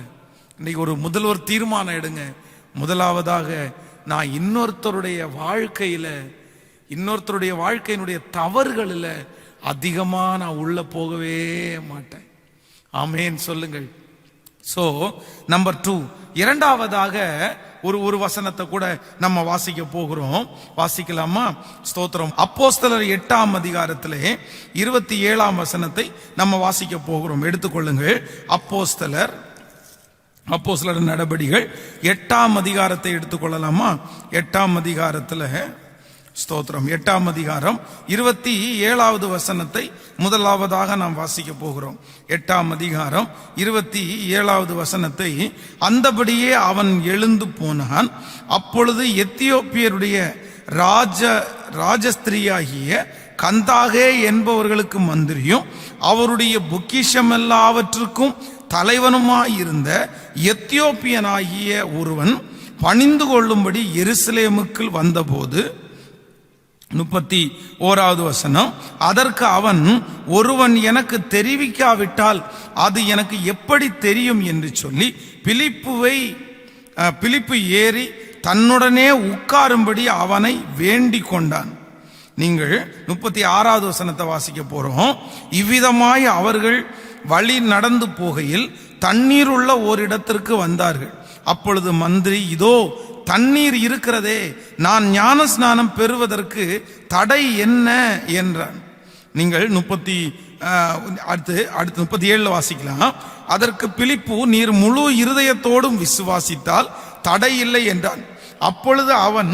இன்னைக்கு ஒரு முதல்வர் தீர்மானம் எடுங்க. முதலாவதாக, நான் இன்னொருத்தருடைய வாழ்க்கையினுடைய தவறுகளில் அதிகமா நான் உள்ள போகவே மாட்டேன். ஆமென் சொல்லுங்கள். சோ நம்பர் 2, இரண்டாவதாக ஒரு வசனத்தை கூட நம்ம வாசிக்க போகிறோம். வாசிக்கலாமா? ஸ்தோத்திரம். அப்போஸ்தலர் 8ஆம் அதிகாரத்திலே 27ஆம் வசனத்தை நம்ம வாசிக்க போகிறோம். எடுத்துக்கொள்ளுங்கள். அப்போஸ்தலர் நடபடிகள் 8ஆம் அதிகாரத்தை எடுத்துக்கொள்ளலாமா? 8ஆம் அதிகாரத்தில் ஸ்தோத்திரம் 8ஆம் அதிகாரம் 27வது வசனத்தை முதலாவதாக நாம் வாசிக்க போகிறோம். 8ஆம் அதிகாரம் 27வது வசனத்தை, அந்தபடியே அவன் எழுந்து போனான். அப்பொழுது எத்தியோப்பியருடைய ராஜஸ்திரியாகிய கந்தாகே என்பவர்களுக்கு மந்திரியும் அவருடைய பொக்கிஷம் எல்லாவற்றுக்கும் தலைவனுமாயிருந்த எத்தியோப்பியனாகிய ஒருவன் பணிந்து கொள்ளும்படி எருசலேமுக்கு வந்தபோது, 31வது வசனம், அதற்கு அவன், ஒருவன் எனக்கு தெரிவிக்காவிட்டால் அது எனக்கு எப்படி தெரியும் என்று சொல்லி பிலிப்பு ஏறி தன்னுடனே உட்காரும்படி அவனை வேண்டிக் கொண்டான். நீங்கள் 36வது வசனத்தை வாசிக்க போறோம். இவ்விதமாய் அவர்கள் வழி நடந்து போகையில் தண்ணீர் உள்ள ஓரிடத்திற்கு வந்தார்கள். அப்பொழுது மந்திரி, இதோ தண்ணீர் இருக்கிறதே, நான் ஞான ஸ்நானம் பெறுவதற்கு தடை என்ன என்றான். நீங்கள் 37 வாசிக்கலாம். அதற்கு பிலிப்பு, நீர் முழு இருதயத்தோடும் விசுவாசித்தால் தடை இல்லை என்றான். அப்பொழுது அவன்,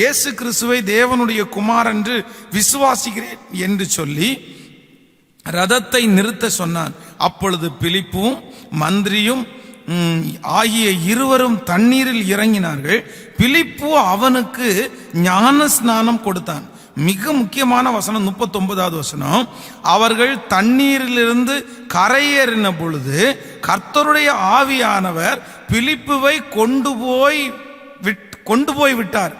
இயேசு கிறிஸ்துவை தேவனுடைய குமாரன் என்று விசுவாசிக்கிறேன் என்று சொல்லி ரதத்தை நிறுத்த சொன்னான். அப்பொழுது பிலிப்பும் மந்திரியும் ஆகிய இருவரும் தண்ணீரில் இறங்கினார்கள். பிலிப்பு அவனுக்கு ஞான ஸ்நானம் கொடுத்தான். மிக முக்கியமான வசனம் 39வது வசனம், அவர்கள் தண்ணீரிலிருந்து கரையேறின பொழுது கர்த்தருடைய ஆவியானவர் பிலிப்புவை கொண்டு போய் விட்டார்.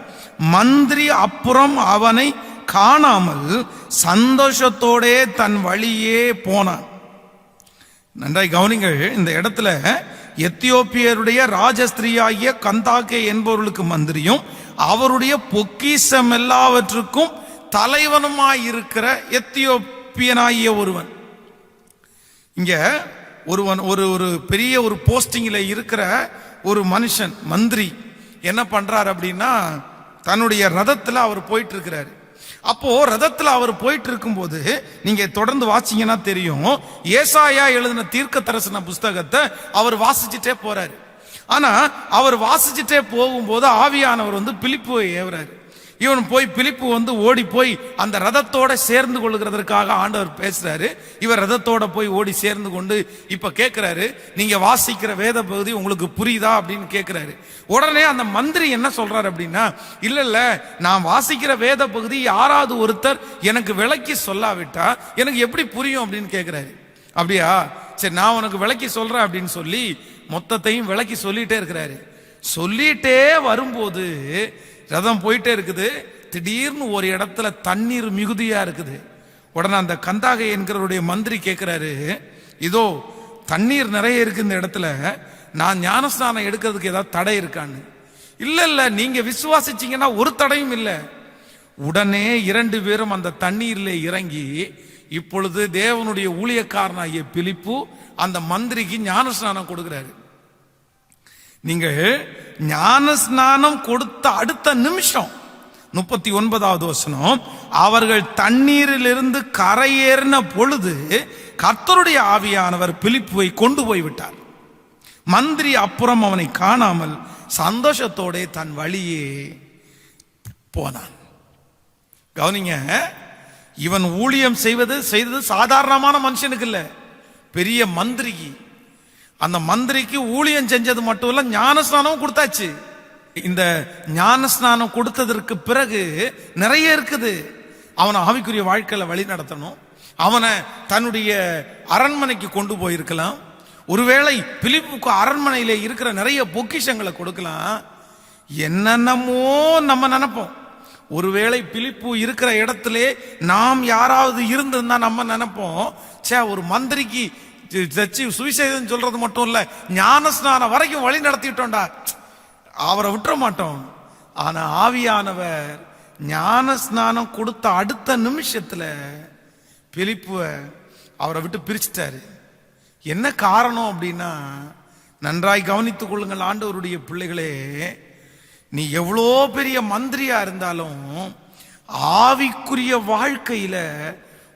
மந்திரி அப்புறம் அவனை காணாமல் சந்தோஷத்தோடே தன் வழியே போனான். நன்றாய் கவனிங்கள். இந்த இடத்துல எத்தியோப்பியருடைய ராஜஸ்திரியாகிய கந்தாகே என்பவர்களுக்கு மந்திரியும் அவருடைய பொக்கிஷம் எல்லாவற்றுக்கும் தலைவனுமாயிருக்கிற எத்தியோப்பியனாகிய ஒருவன். இங்க ஒரு பெரிய ஒரு போஸ்டிங்ல இருக்கிற ஒரு மனுஷன், மந்திரி என்ன பண்றாரு அப்படின்னா, தன்னுடைய ரதத்துல அவர் போயிட்டு இருக்கிறாரு. அப்போ ரதத்துல அவர் போயிட்டு இருக்கும்போது, நீங்க தொடர்ந்து வாசிங்கன்னா தெரியும், ஏசாயா எழுதின தீர்க்க தரிசன புஸ்தகத்தை அவர் வாசிச்சுட்டே போறாரு. ஆனா அவர் வாசிச்சுட்டே போகும்போது ஆவியானவர் பிலிப்புவை ஏவுறாரு. இவன் பிலிப்பு ஓடி போய் அந்த ரதத்தோட சேர்ந்து கொள்ளுகிறதற்காக ஆண்டவர் பேசுறாரு. இவர் ரதத்தோட போய் ஓடி சேர்ந்து கொண்டு இப்ப கேட்கிறாரு, நீங்க வாசிக்கிற வேத பகுதி உங்களுக்கு புரியுதா அப்படின்னு கேட்கிறாரு. உடனே அந்த மந்திரி என்ன சொல்றாரு அப்படின்னா, இல்ல நான் வாசிக்கிற வேத பகுதி யாராவது ஒருத்தர் எனக்கு விளக்கி சொல்லாவிட்டா எனக்கு எப்படி புரியும் அப்படின்னு கேட்கிறாரு. அப்படியா, சரி நான் உனக்கு விளக்கி சொல்றேன் அப்படின்னு சொல்லி மொத்தத்தையும் விளக்கி சொல்லிட்டே இருக்கிறாரு. சொல்லிட்டே வரும்போது ரதம் போயிட்டே இருக்குது. திடீர்னு ஒரு இடத்துல தண்ணீர் மிகுதியா இருக்குது. உடனே அந்த கந்தாகை என்கிறவருடைய மந்திரி கேட்கிறாரு, இதோ தண்ணீர் நிறைய இருக்கு இந்த இடத்துல, நான் ஞானஸ்நானம் எடுக்கிறதுக்கு ஏதாவது தடை இருக்கான்னு. இல்ல நீங்க விசுவாசிச்சீங்கன்னா ஒரு தடையும் இல்லை. உடனே 2 பேரும் அந்த தண்ணீரில் இறங்கி, இப்பொழுது தேவனுடைய ஊழியக்காரனாகிய பிலிப்பு அந்த மந்திரிக்கு ஞானஸ்நானம் கொடுக்கிறாரு. நீங்கள் ஞானஸ்நானம் கொடுத்த அடுத்த நிமிஷம் 39வது வசனம், அவர்கள் தண்ணீரிலிருந்து கரையேறின பொழுது கர்த்தருடைய ஆவியானவர் பிலிப்புவை கொண்டு போய் விட்டார். மந்திரி அப்புறம் அவனை காணாமல் சந்தோஷத்தோட தன் வழியே போனான். கவனிங்க, இவன் ஊழியம் செய்தது சாதாரணமான மனுஷனுக்கு இல்ல, பெரிய மந்திரிக்கு. அந்த மந்திரிக்கு ஊழியம் செஞ்சது மட்டும் இல்ல, ஞானஸ்நானம் கொடுத்தாச்சு. இந்த ஞானஸ்நானம் கொடுத்ததற்கு பிறகு நிறைய இருக்குது. அவனை ஆவிக்குரிய வாழ்க்கையில வழி நடத்தணும். அவனை தன்னுடைய அரண்மனைக்கு கொண்டு போயிருக்கலாம். ஒருவேளை பிலிப்புக்கு அரண்மனையில இருக்கிற நிறைய பொக்கிஷங்களை கொடுக்கலாம். என்னென்னமோ நம்ம நினைப்போம். ஒருவேளை பிலிப்பு இருக்கிற இடத்திலே நாம் யாராவது இருந்திருந்தா நம்ம நினைப்போம், ஒரு மந்திரிக்கு சுவிசேஷம் சொல்றது மட்டும் இல்ல, ஞானஸ்நானம் வரைக்கும் வழி நடத்திட்டோம்டா, அவரை விட்டுற மாட்டோம். ஆனா ஆவியானவர் ஞானஸ்நானம் கொடுத்த அடுத்த நிமிஷத்துல பிலிப்பு அவரை விட்டு பிரிச்சுட்டாரு. என்ன காரணம் அப்படின்னா, நன்றாய் கவனித்துக் கொள்ளுங்கள் ஆண்டவருடைய பிள்ளைகளே, நீ எவ்வளோ பெரிய மந்திரியா இருந்தாலும் ஆவிக்குரிய வாழ்க்கையில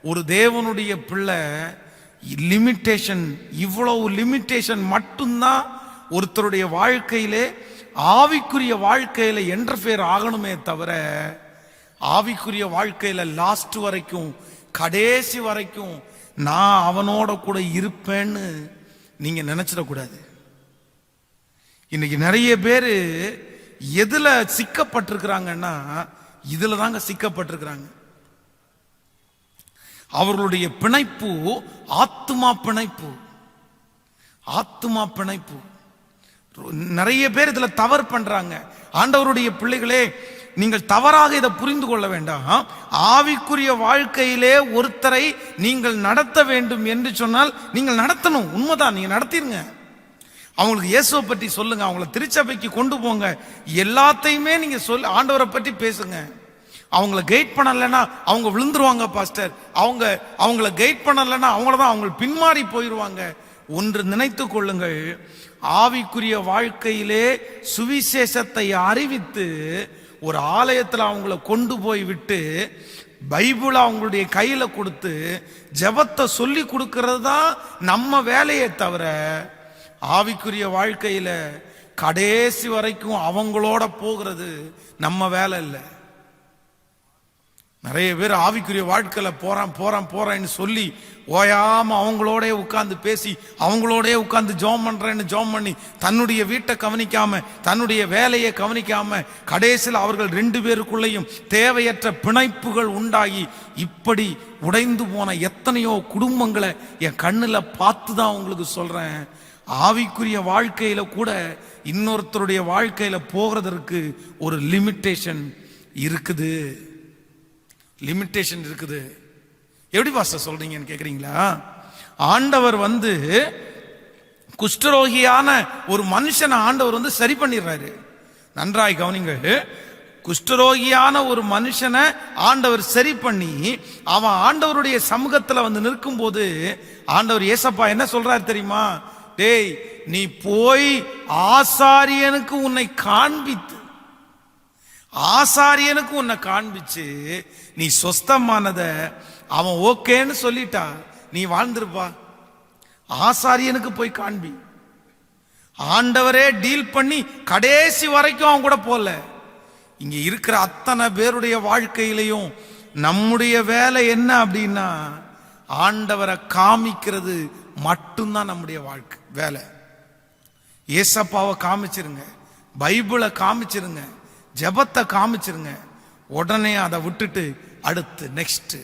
ஒரு தேவனுடைய பிள்ளை லிமிட்டேஷன், இவ்வளவு லிமிட்டேஷன் மட்டும்தான் ஒருத்தருடைய வாழ்க்கையிலே ஆவிக்குரிய வாழ்க்கையில என்டர்ஃபியர் ஆகணுமே தவிர, ஆவிக்குரிய வாழ்க்கையில லாஸ்ட் வரைக்கும் கடைசி வரைக்கும் நான் அவனோட கூட இருப்பேன்னு நீங்க நினைச்சிடக்கூடாது. இன்னைக்கு நிறைய பேரு எதுல சிக்கப்பட்டிருக்கிறாங்கன்னா, இதுல தாங்க சிக்கப்பட்டிருக்கிறாங்க. அவர்களுடைய பிணைப்பு ஆத்துமா பிணைப்பு, ஆத்துமா பிணைப்பு. நிறைய பேர் இதுல தவறு பண்றாங்க. ஆண்டவருடைய பிள்ளைகளே, நீங்கள் தவறாக இதை புரிந்து கொள்ள வேண்டாம். ஆவிக்குரிய வாழ்க்கையிலே ஒருத்தரை நீங்கள் நடத்த வேண்டும் என்று சொன்னால் நீங்கள் நடத்தணும். உண்மைதான், நீங்க நடத்திருங்க. அவங்களுக்கு இயேசுவை பற்றி சொல்லுங்க, அவங்கள திருச்சபைக்கு கொண்டு போங்க, எல்லாத்தையுமே நீங்க ஆண்டவரை பற்றி பேசுங்க. அவங்கள கைட் பண்ணலைன்னா அவங்க விழுந்துருவாங்க பாஸ்டர். அவங்கள கைட் பண்ணலைன்னா அவங்களதான் அவங்க பின்மாறி போயிடுவாங்க. ஒன்று நினைத்து கொள்ளுங்கள், ஆவிக்குரிய வாழ்க்கையிலே சுவிசேஷத்தை அறிவித்து ஒரு ஆலயத்தில் அவங்கள கொண்டு போய் விட்டு பைபிளை அவங்களுடைய கையில கொடுத்து ஜெபத்தை சொல்லி கொடுக்கிறது தான் நம்ம வேலையை தவிர, ஆவிக்குரிய வாழ்க்கையில கடைசி வரைக்கும் அவங்களோட போகிறது நம்ம வேலை இல்லை. நிறைய பேர் ஆவிக்குரிய வாழ்க்கையில போறேன்னு சொல்லி ஓயாம அவங்களோட உட்கார்ந்து பேசி, அவங்களோட உட்கார்ந்து ஜெபம் பண்றேன்னு ஜெபம் பண்ணி தன்னுடைய வீட்டை கவனிக்காம, தன்னுடைய வேலையை கவனிக்காம, கடைசியில் அவர்கள் 2 பேருக்குள்ளேயும் தேவையற்ற பிணைப்புகள் உண்டாகி இப்படி உடைந்து போன எத்தனையோ குடும்பங்களை என் கண்ணுல பார்த்து தான் உங்களுக்கு சொல்றேன். ஆவிக்குரிய வாழ்க்கையில கூட இன்னொருத்தருடைய வாழ்க்கையில போகிறதற்கு ஒரு லிமிட்டேஷன் இருக்குது. லிமிட்டேஷன் இருக்குது. எப்படி பாஸ்டர் சொல்றீங்கன்னு கேக்குறீங்களா? ஆண்டவர் குஷ்டரோகியான ஒரு மனுஷனை ஆண்டவர் சரி பண்ணிடுறாரு. நன்றாய் கவனிங்கள், குஷ்டரோகியான ஒரு மனுஷனை ஆண்டவர் சரி பண்ணி அவன் ஆண்டவருடைய சமூகத்துல நிற்கும் போது ஆண்டவர் ஏசப்பா என்ன சொல்றாரு தெரியுமா? டேய், நீ போய் ஆசாரியனுக்கு உன்னை காண்பித்து, ஆசாரியனுக்கு உன்னை காண்பிச்சு நீ சொஸ்தமானத அவன் ஓகேன்னு சொல்லிட்டா நீ வாழ்ந்திருப்பா. ஆசாரியனுக்கு போய் காண்பி. ஆண்டவரே டீல் பண்ணி கடைசி வரைக்கும் அவன் கூட போல. இங்க இருக்கிற அத்தனை பேருடைய வாழ்க்கையிலையும் நம்முடைய வேலை என்ன அப்படின்னா, ஆண்டவரை காமிக்கிறது மட்டும்தான் நம்முடைய வாழ்க்கை வேலை. ஏசப்பாவை காமிச்சிருங்க, பைபிளை காமிச்சிருங்க, ஜெபத்தை காமிச்சிருங்க. உடனே அதை விட்டுட்டு அடுத்து நெக்ஸ்ட்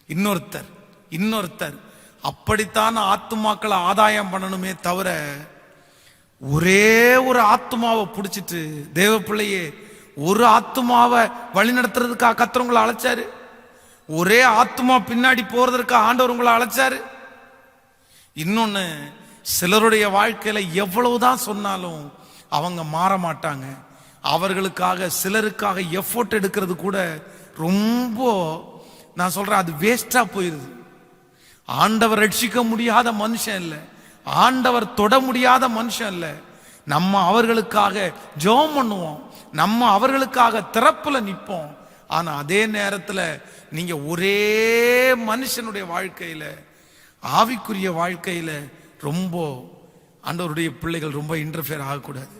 இன்னொருத்தர் அப்படித்தான் ஆத்துமாக்களை ஆதாயம் பண்ணணுமே தவிர, ஒரே ஒரு ஆத்துமாவை பிடிச்சிட்டு, தேவ பிள்ளையே, ஒரு ஆத்துமாவை வழி நடத்துறதுக்காக கர்த்தர் உங்களை அழைச்சாரு. ஒரே ஆத்துமா பின்னாடி போறதற்காக ஆண்டவர் உங்களை அழைச்சாரு. இன்னொன்னு, சிலருடைய வாழ்க்கையில எவ்வளவுதான் சொன்னாலும் அவங்க மாற மாட்டாங்க. அவர்களுக்காக சிலருக்காக எஃபோர்ட் எடுக்கிறது கூட ரொம்ப, நான் சொல்றேன், அது வேஸ்டா போயிருது. ஆண்டவர் ரட்சிக்க முடியாத மனுஷன் இல்லை, ஆண்டவர் தொட முடியாத மனுஷன் இல்லை. நம்ம அவர்களுக்காக ஜெபம் பண்ணுவோம், நம்ம அவர்களுக்காக திறப்புல நிற்போம். ஆனா அதே நேரத்துல நீங்க ஒரே மனுஷனுடைய வாழ்க்கையில, ஆவிக்குரிய வாழ்க்கையில ரொம்ப ஆண்டவருடைய பிள்ளைகள் ரொம்ப இன்டர்ஃபியர் ஆகக்கூடாது.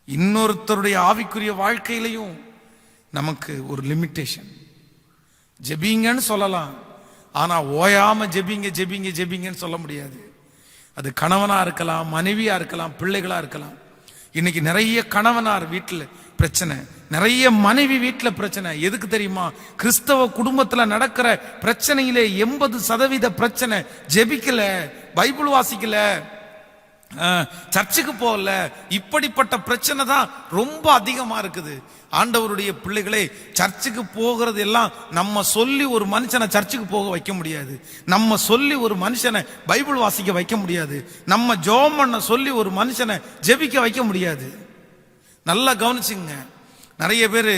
இன்னொருத்தருடைய ஆவிக்குரிய வாழ்க்கையிலையும் நமக்கு ஒரு லிமிட்டேஷன். ஜெபிங்கன்னு சொல்லலாம், ஆனா ஓயாம ஜெபிங்கன்னு சொல்ல முடியாது. அது கணவனா இருக்கலாம், மனைவியா இருக்கலாம், பிள்ளைகளா இருக்கலாம். இன்னைக்கு நிறைய கணவனார் வீட்டில் பிரச்சனை, நிறைய மனைவி வீட்டில் பிரச்சனை. எதுக்கு தெரியுமா? கிறிஸ்தவ குடும்பத்தில் நடக்கிற பிரச்சனையிலே 80% பிரச்சனை ஜெபிக்கல, பைபிள் வாசிக்கல, சர்ச்சுக்கு போகல. இப்படிப்பட்ட பிரச்சனை தான் ரொம்ப அதிகமா இருக்குது. ஆண்டவருடைய பிள்ளைகளே, சர்ச்சுக்கு போகிறது எல்லாம் நம்ம சொல்லி ஒரு மனுஷனை சர்ச்சுக்கு போக வைக்க முடியாது. நம்ம சொல்லி ஒரு மனுஷனை பைபிள் வாசிக்க வைக்க முடியாது. நம்ம ஜெபம் பண்ண சொல்லி ஒரு மனுஷனை ஜெபிக்க வைக்க முடியாது. நல்லா கவனிச்சுங்க. நிறைய பேரு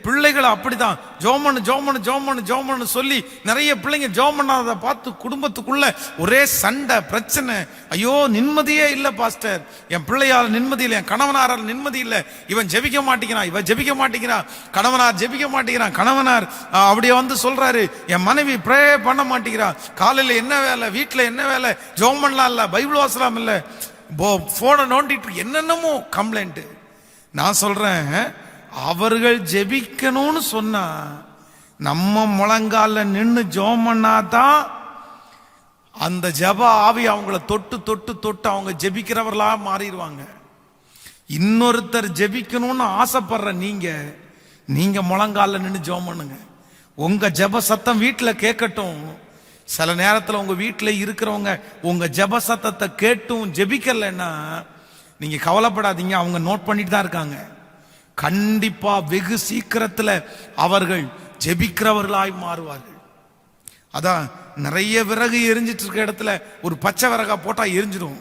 பிள்ளைகளை அப்படிதான் ஜோமன்னு சொல்லி நிறைய பிள்ளைங்க ஜோம் பண்ணாத பார்த்து குடும்பத்துக்குள்ள ஒரே சண்டை பிரச்சனை. ஐயோ நிம்மதியே இல்ல பாஸ்டர், என் பிள்ளையால் நிம்மதி இல்லை, என் கணவனாரால் நிம்மதி இல்லை, இவன் ஜெபிக்க மாட்டேங்கிறான், இவன் ஜெபிக்க மாட்டேங்கிறான், கணவனார் ஜெபிக்க மாட்டேங்கிறான், கணவனார் அப்படியே வந்து சொல்றாரு என் மனைவி ப்ரே பண்ண மாட்டேங்கிறான், காலையில என்ன வேலை, வீட்டுல என்ன வேலை, ஜோம் பண்ணலாம் இல்ல, பைபிள் வாசலாம் இல்ல, போனை நோண்டிட்டு என்னென்னமோ கம்ப்ளைண்ட். நான் சொல்றேன், அவர்கள் ஜெபிக்கணும்னு சொன்னா நம்ம முழங்கால நின்று ஜெபம் பண்ணாதான் அந்த ஜெப ஆவி அவங்கள தொட்டு தொட்டு தொட்டு அவங்க ஜெபிக்கிறவர்களா மாறிடுவாங்க. இன்னொருத்தர் ஜெபிக்கணும்னு ஆசைப்படுற நீங்க முழங்கால நின்று ஜெபம் பண்ணுங்க. உங்க ஜெப சத்தம் வீட்டில் கேட்கட்டும். சில நேரத்தில் உங்க வீட்டில் இருக்கிறவங்க உங்க ஜெப சத்தத்தை கேட்டும் ஜெபிக்கலைன்னா நீங்க கவலைப்படாதீங்க, அவங்க நோட் பண்ணிட்டு தான் இருக்காங்க. கண்டிப்பா வெகு சீக்கிரத்தில் அவர்கள் ஜெபிக்கிறவர்களாய் மாறுவார்கள். அதான் நிறைய விறகு எரிஞ்சிட்டு இருக்க இடத்துல ஒரு பச்சை விறகா போட்டா எரிஞ்சிடும்.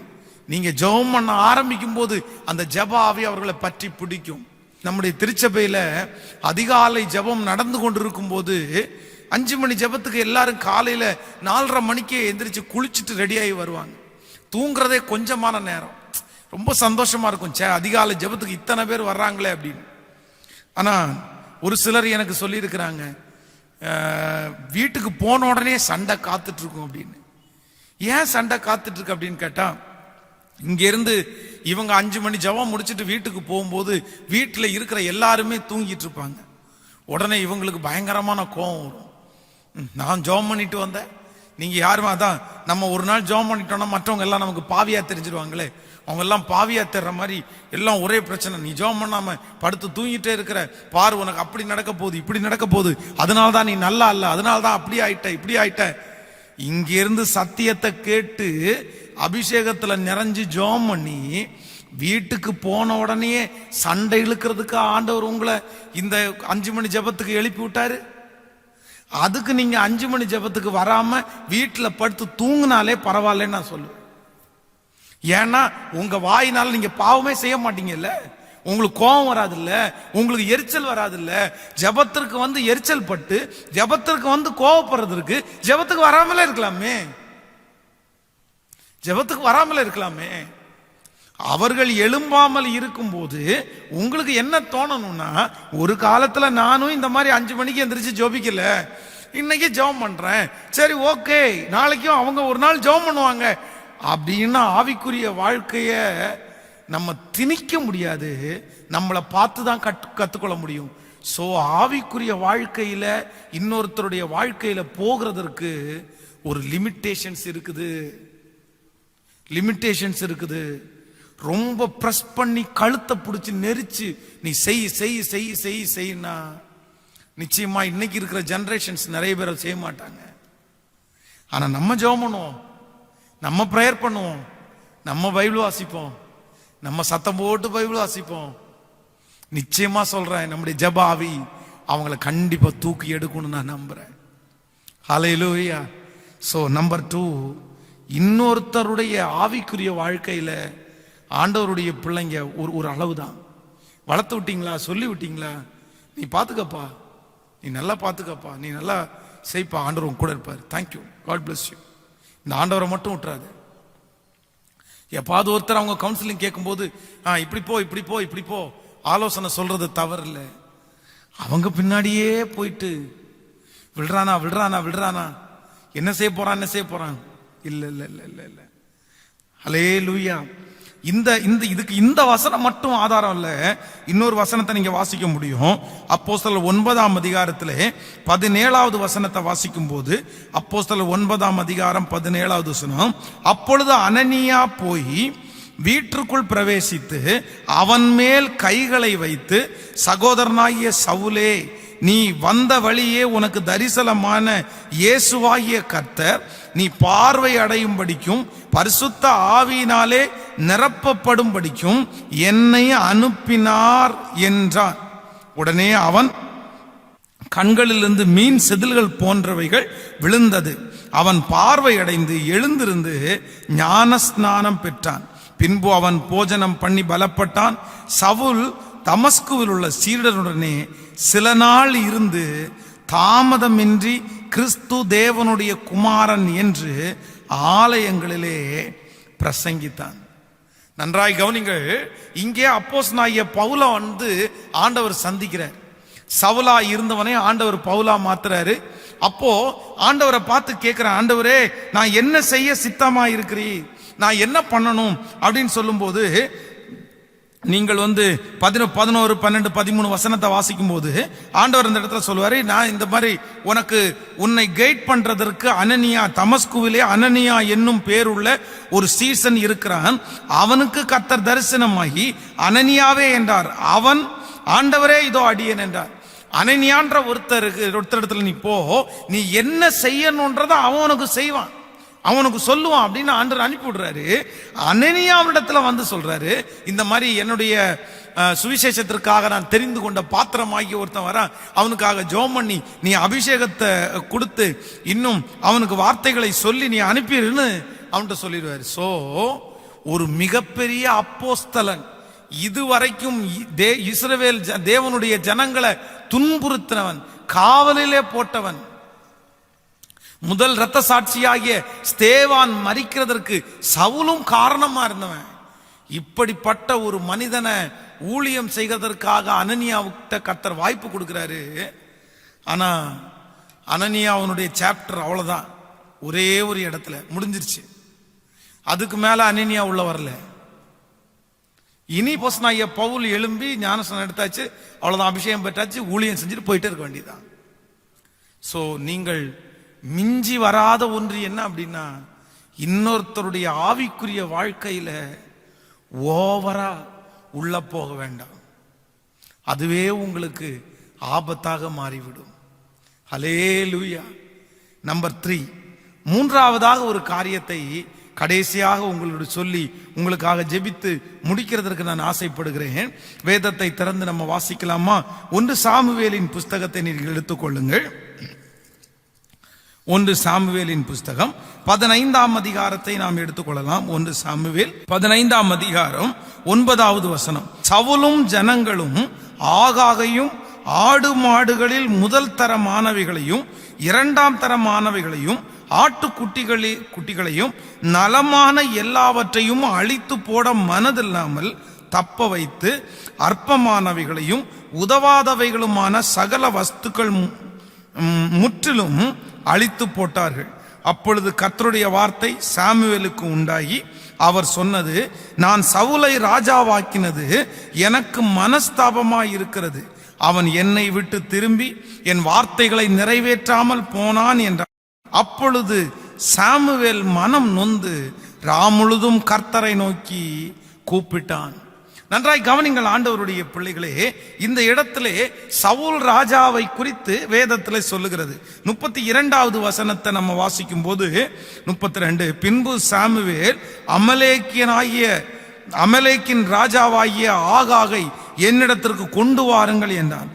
நீங்க ஜெபம் பண்ண ஆரம்பிக்கும் போது அந்த ஜெப ஆவி அவர்களை பற்றி பிடிக்கும். நம்முடைய திருச்சபையில அதிகாலை ஜெபம் நடந்து கொண்டிருக்கும் போது 5 மணி ஜெபத்துக்கு எல்லாரும் காலையில 4:30 மணிக்கே எந்திரிச்சு குளிச்சுட்டு ரெடியாகி வருவாங்க. தூங்குறதே கொஞ்சமான நேரம். ரொம்ப சந்தோஷமா இருக்கும், அதிகாலை ஜெபத்துக்கு இத்தனை பேர் வர்றாங்களே அப்படின்னு. ஆனா ஒரு சிலர் எனக்கு சொல்லி இருக்கிறாங்க, வீட்டுக்கு போன உடனே சண்டை காத்துட்டு இருக்கும் அப்படின்னு. ஏன் சண்டை காத்துட்டு இருக்கு அப்படின்னு கேட்டா, இங்க இருந்து இவங்க 5 மணி ஜெபம் முடிச்சுட்டு வீட்டுக்கு போகும்போது வீட்டுல இருக்கிற எல்லாருமே தூங்கிட்டு இருப்பாங்க. உடனே இவங்களுக்கு பயங்கரமான கோபம் வரும். நான் ஜெபம் பண்ணிட்டு வந்தேன், நீங்க யாருமே அதான் நம்ம ஒரு நாள் ஜெபம் பண்ணிட்டோம்னா மற்றவங்க எல்லாம் நமக்கு பாவியா தெரிஞ்சிருவாங்களே, அவங்க எல்லாம் பாவியா தெரிற மாதிரி எல்லாம் ஒரே பிரச்சனை. நீ ஜெபம் பண்ணாம படுத்து தூங்கிட்டே இருக்கிற, பாரு உனக்கு அப்படி நடக்க போகுது இப்படி நடக்க போகுது, அதனால்தான் நீ நல்லா இல்ல, அதனால்தான் அப்படி ஆயிட்ட இப்படி ஆயிட்ட. இங்க இருந்து சத்தியத்தை கேட்டு அபிஷேகத்துல நிறைஞ்சு ஜெபம் பண்ணி வீட்டுக்கு போன உடனே சண்டை இழுக்கிறதுக்கு ஆண்டவர் உங்களை இந்த 5 மணி ஜெபத்துக்கு எழுப்பி விட்டாரு. அதுக்கு நீங்க 5 மணி ஜெபத்துக்கு வராம வீட்டுல படுத்து தூங்கினாலே பரவாயில்லன்னு நான் சொல்லுவேன். ஏன்னா உங்க வாயினால நீங்க பாவமே செய்ய மாட்டீங்கல்ல, உங்களுக்கு கோபம் வராது இல்ல, உங்களுக்கு எரிச்சல் வராது இல்ல. ஜெபத்திற்கு வந்து எரிச்சல் பட்டு ஜெபத்திற்கு வந்து கோபப்படுறதுக்கு ஜெபத்துக்கு வராமலே இருக்கலாமே, ஜெபத்துக்கு வராமலே இருக்கலாமே. அவர்கள் எழும்பாமல் இருக்கும் போது உங்களுக்கு என்ன தோணணும்னா, ஒரு காலத்துல நானும் இந்த மாதிரி 5 மணிக்கு எந்திரிச்சு ஜெபிக்கல, இன்னைக்கு ஜெபம் பண்றேன், சரி ஓகே நாளைக்கும் அவங்க ஒரு நாள் ஜெபம் பண்ணுவாங்க அப்படின்னா ஆவிக்குரிய வாழ்க்கைய நம்ம திணிக்க முடியாது, நம்மளை பார்த்து தான் கத்துக்கொள்ள முடியும். சோ ஆவிக்குரிய வாழ்க்கையில இன்னொருத்தருடைய வாழ்க்கையில போகிறதற்கு ஒரு லிமிட்டேஷன்ஸ் இருக்குது. ரொம்ப பிரஸ் பண்ணி கழுத்தை பிடிச்சி நெரிச்சு நீ செய்யினா நிச்சயமா இன்னைக்கு இருக்கிற ஜெனரேஷன்ஸ் நிறைய பேரை செய்ய மாட்டாங்க. ஆனா நம்ம ஜெபம் பண்ணுவோம், நம்ம பிரேயர் பண்ணுவோம், நம்ம பைபிள் வாசிப்போம், நம்ம சத்தம் போட்டு பைபிள் வாசிப்போம். நிச்சயமா சொல்றேன், நம்முடைய ஜெப ஆவி அவங்கள கண்டிப்பா தூக்கி எடுக்கணும்னு நான் நம்புறேன். ஹல்லேலூயா. சோ நம்பர் 2, இன்னொருத்தருடைய ஆவிக்குரிய வாழ்க்கையில ஆண்டவருடைய பிள்ளைங்க ஒரு அளவு தான். வளர்த்து விட்டீங்களா, சொல்லி விட்டீங்களா, நீ பாத்துக்கப்பா, நீ நல்லா பாத்துக்கப்பா, நீ நல்லா செய்ப்பா, ஆண்டவர் கூட இருப்பார், தேங்க்யூ, காட் பிளஸ் யூ. இந்த ஆண்டவரை மட்டும் விட்டுறாது. எப்பாவது ஒருத்தர் அவங்க கவுன்சிலிங் கேட்கும்போது இப்படி போ ஆலோசனை சொல்றது தவறு இல்லை. அவங்க பின்னாடியே போயிட்டு விடுறானா என்ன செய்ய போறான் இல்ல. ஹல்லேலூயா. இதுக்கு இந்த வசனம் மட்டும் ஆதாரம் இல்ல, இன்னொரு வசனத்தை நீங்க வாசிக்க முடியும். அப்போஸ்தலர் 9ஆம் அதிகாரத்திலே 17வது வசனத்தை வாசிக்கும் போது, அப்போஸ்தலர் 9ஆம் அதிகாரம் 17வது வசனம், அப்பொழுது அனனியா போய் வீட்டிற்குள் பிரவேசித்து அவன் மேல் கைகளை வைத்து, சகோதரனாகிய சவுலே, நீ வந்த வழியே உனக்கு தரிசனமான இயேசுவாகிய கர்த்தர் நீ பார்வை அடையும்படிக்கும் பரிசுத்த ஆவியினாலே நிரப்பப்படும்படிக்கும் என்னை அனுப்பினார் என்றார். உடனே அவன் கண்களிலிருந்து மீன் செதில்கள் போன்றவைகள் விழுந்தது. அவன் பார்வை அடைந்து எழுந்திருந்து ஞான ஸ்நானம் பெற்றான். பின்பு அவன் போஜனம் பண்ணி பலப்பட்டான். சவுல் தமஸ்குவில் உள்ள சீடருடனே சில நாள் இருந்து தாமதமின்றி கிறிஸ்து தேவனுடைய குமாரன் என்று ஆலயங்களிலே பிரசங்கித்தான். நன்றாய் கவனிங்கள். இங்கே அப்போஸ்தலனாகிய பவுலை ஆண்டவர் சந்திக்கிறார். சவுலா இருந்தவனே ஆண்டவர் பவுலா மாத்துறாரு. அப்போ ஆண்டவரை பார்த்து கேட்கிற, ஆண்டவரே நான் என்ன செய்ய சித்தமா இருக்கிறீர், நான் என்ன பண்ணணும் அப்படின்னு சொல்லும் போது, நீங்கள் 11, 12, 13 வசனத்தை வாசிக்கும் போது ஆண்டவர் இந்த இடத்துல சொல்லுவாரு, நான் இந்த மாதிரி உன்னை கைட் பண்றதற்கு அனனியா, தமஸ்குவிலே அனனியா என்னும் பேருள்ள ஒரு சீசன் இருக்கிறான், அவனுக்கு கர்த்தர் தரிசனமாகி அனனியாவே என்றார். அவன் ஆண்டவரே இதோ அடியேன் என்றார். அனனியான்ற ஒருத்தரிடத்துல நீ போ, நீ என்ன செய்யணும்ன்றத அவன் உனக்கு செய்வான், அவனுக்கு சொல்லுவான் அப்படின்னு ஆண்டவர் அனுப்பி விடுறாரு. அனனியாவிடத்துல சொல்றாரு, இந்த மாதிரி என்னுடைய சுவிசேஷத்திற்காக நான் தெரிந்து கொண்ட பாத்திரமாகி ஒருத்தன் வரான், அவனுக்காக ஜெபம் பண்ணி நீ அபிஷேகத்தை கொடுத்து இன்னும் அவனுக்கு வார்த்தைகளை சொல்லி நீ அனுப்பிடுன்னு அவன்கிட்ட சொல்லிடுவாரு. சோ ஒரு மிகப்பெரிய அப்போஸ்தலன், இதுவரைக்கும் இஸ்ரவேல் தேவனுடைய ஜனங்களை துன்புறுத்தினவன், காவலிலே போட்டவன், முதல் இரத்த சாட்சியாகிய ஸ்தேவான் மரிக்கிறதற்கு சவுலும் காரணமா இருந்தவன், இப்படிப்பட்ட ஒரு மனிதனை ஊழியம் செய்வதற்காக அனனியாவுக்கிட்ட கர்த்தர் வாய்ப்பு கொடுக்கிறாரு. ஆனா அனனியா அவனுடைய சாப்டர் அவ்வளவுதான், ஒரே ஒரு இடத்துல முடிஞ்சிருச்சு. அதுக்கு மேல அனனியா உள்ள வரல. இனி அப்போஸ்தலனாகிய பவுல் எழும்பி ஞானஸ்நானம் எடுத்தாச்சு, அவ்வளவுதான், அபிஷேகம் பெற்றாச்சு, ஊழியம் செஞ்சுட்டு போயிட்டே இருக்க வேண்டியதான். சோ நீங்கள் மிஞ்சி வராத ஒன்று என்ன அப்படின்னா, இன்னொருத்தருடைய ஆவிக்குரிய வாழ்க்கையில ஓவரா உள்ள போக வேண்டாம். அதுவே உங்களுக்கு ஆபத்தாக மாறிவிடும். ஹல்லேலூயா. நம்பர் 3, மூன்றாவதாக ஒரு காரியத்தை கடைசியாக உங்களோட சொல்லி உங்களுக்காக ஜெபித்து முடிக்கிறதற்கு நான் ஆசைப்படுகிறேன். வேதத்தை திறந்து நம்ம வாசிக்கலாமா? 1 சாமுவேலின் புஸ்தகத்தை நீங்கள் எடுத்துக்கொள்ளுங்கள். 1 சாமுவேலின் புஸ்தகம் 15ஆம் அதிகாரத்தை நாம் எடுத்துக்கொள்ளலாம். 1 சாமுவேல் 15ஆம் அதிகாரம் 9வது வசனம். சவுலும் ஜனங்களும் ஆகாகையும் ஆடு மாடுகளில் முதல் தரமானவைகளையும் 2ஆம் தரமானவைகளையும் குட்டிகளையும் நலமான எல்லாவற்றையும் அழித்து போட மனதில்லாமல் தப்ப வைத்து அற்பமானவைகளையும் உதவாதவைகளுமான சகல வஸ்துக்கள் முற்றிலும் அழித்து போட்டார்கள். அப்பொழுது கர்த்தருடைய வார்த்தை சாமுவேலுக்கு உண்டாகி அவர் சொன்னது, நான் சவுலை ராஜாவாக்கினது எனக்கு மனஸ்தாபமாய் இருக்கிறது. அவன் என்னை விட்டு திரும்பி என் வார்த்தைகளை நிறைவேற்றாமல் போனான் என்றார். அப்பொழுது சாமுவேல் மனம் நொந்து ராமுழுதும் கர்த்தரை நோக்கி கூப்பிட்டான். நன்றாய் கவனிங்கள் ஆண்டவருடைய பிள்ளைகளே, இந்த இடத்திலே சவுல் ராஜாவை குறித்து வேதத்திலே சொல்லுகிறது. 32வது வசனத்தை நம்ம வாசிக்கும் போது 32, பின்பு சாமுவேல் அமலேக்கின் ராஜாவாகிய ஆகாகை என்னிடத்திற்கு கொண்டு வாருங்கள் என்றான்.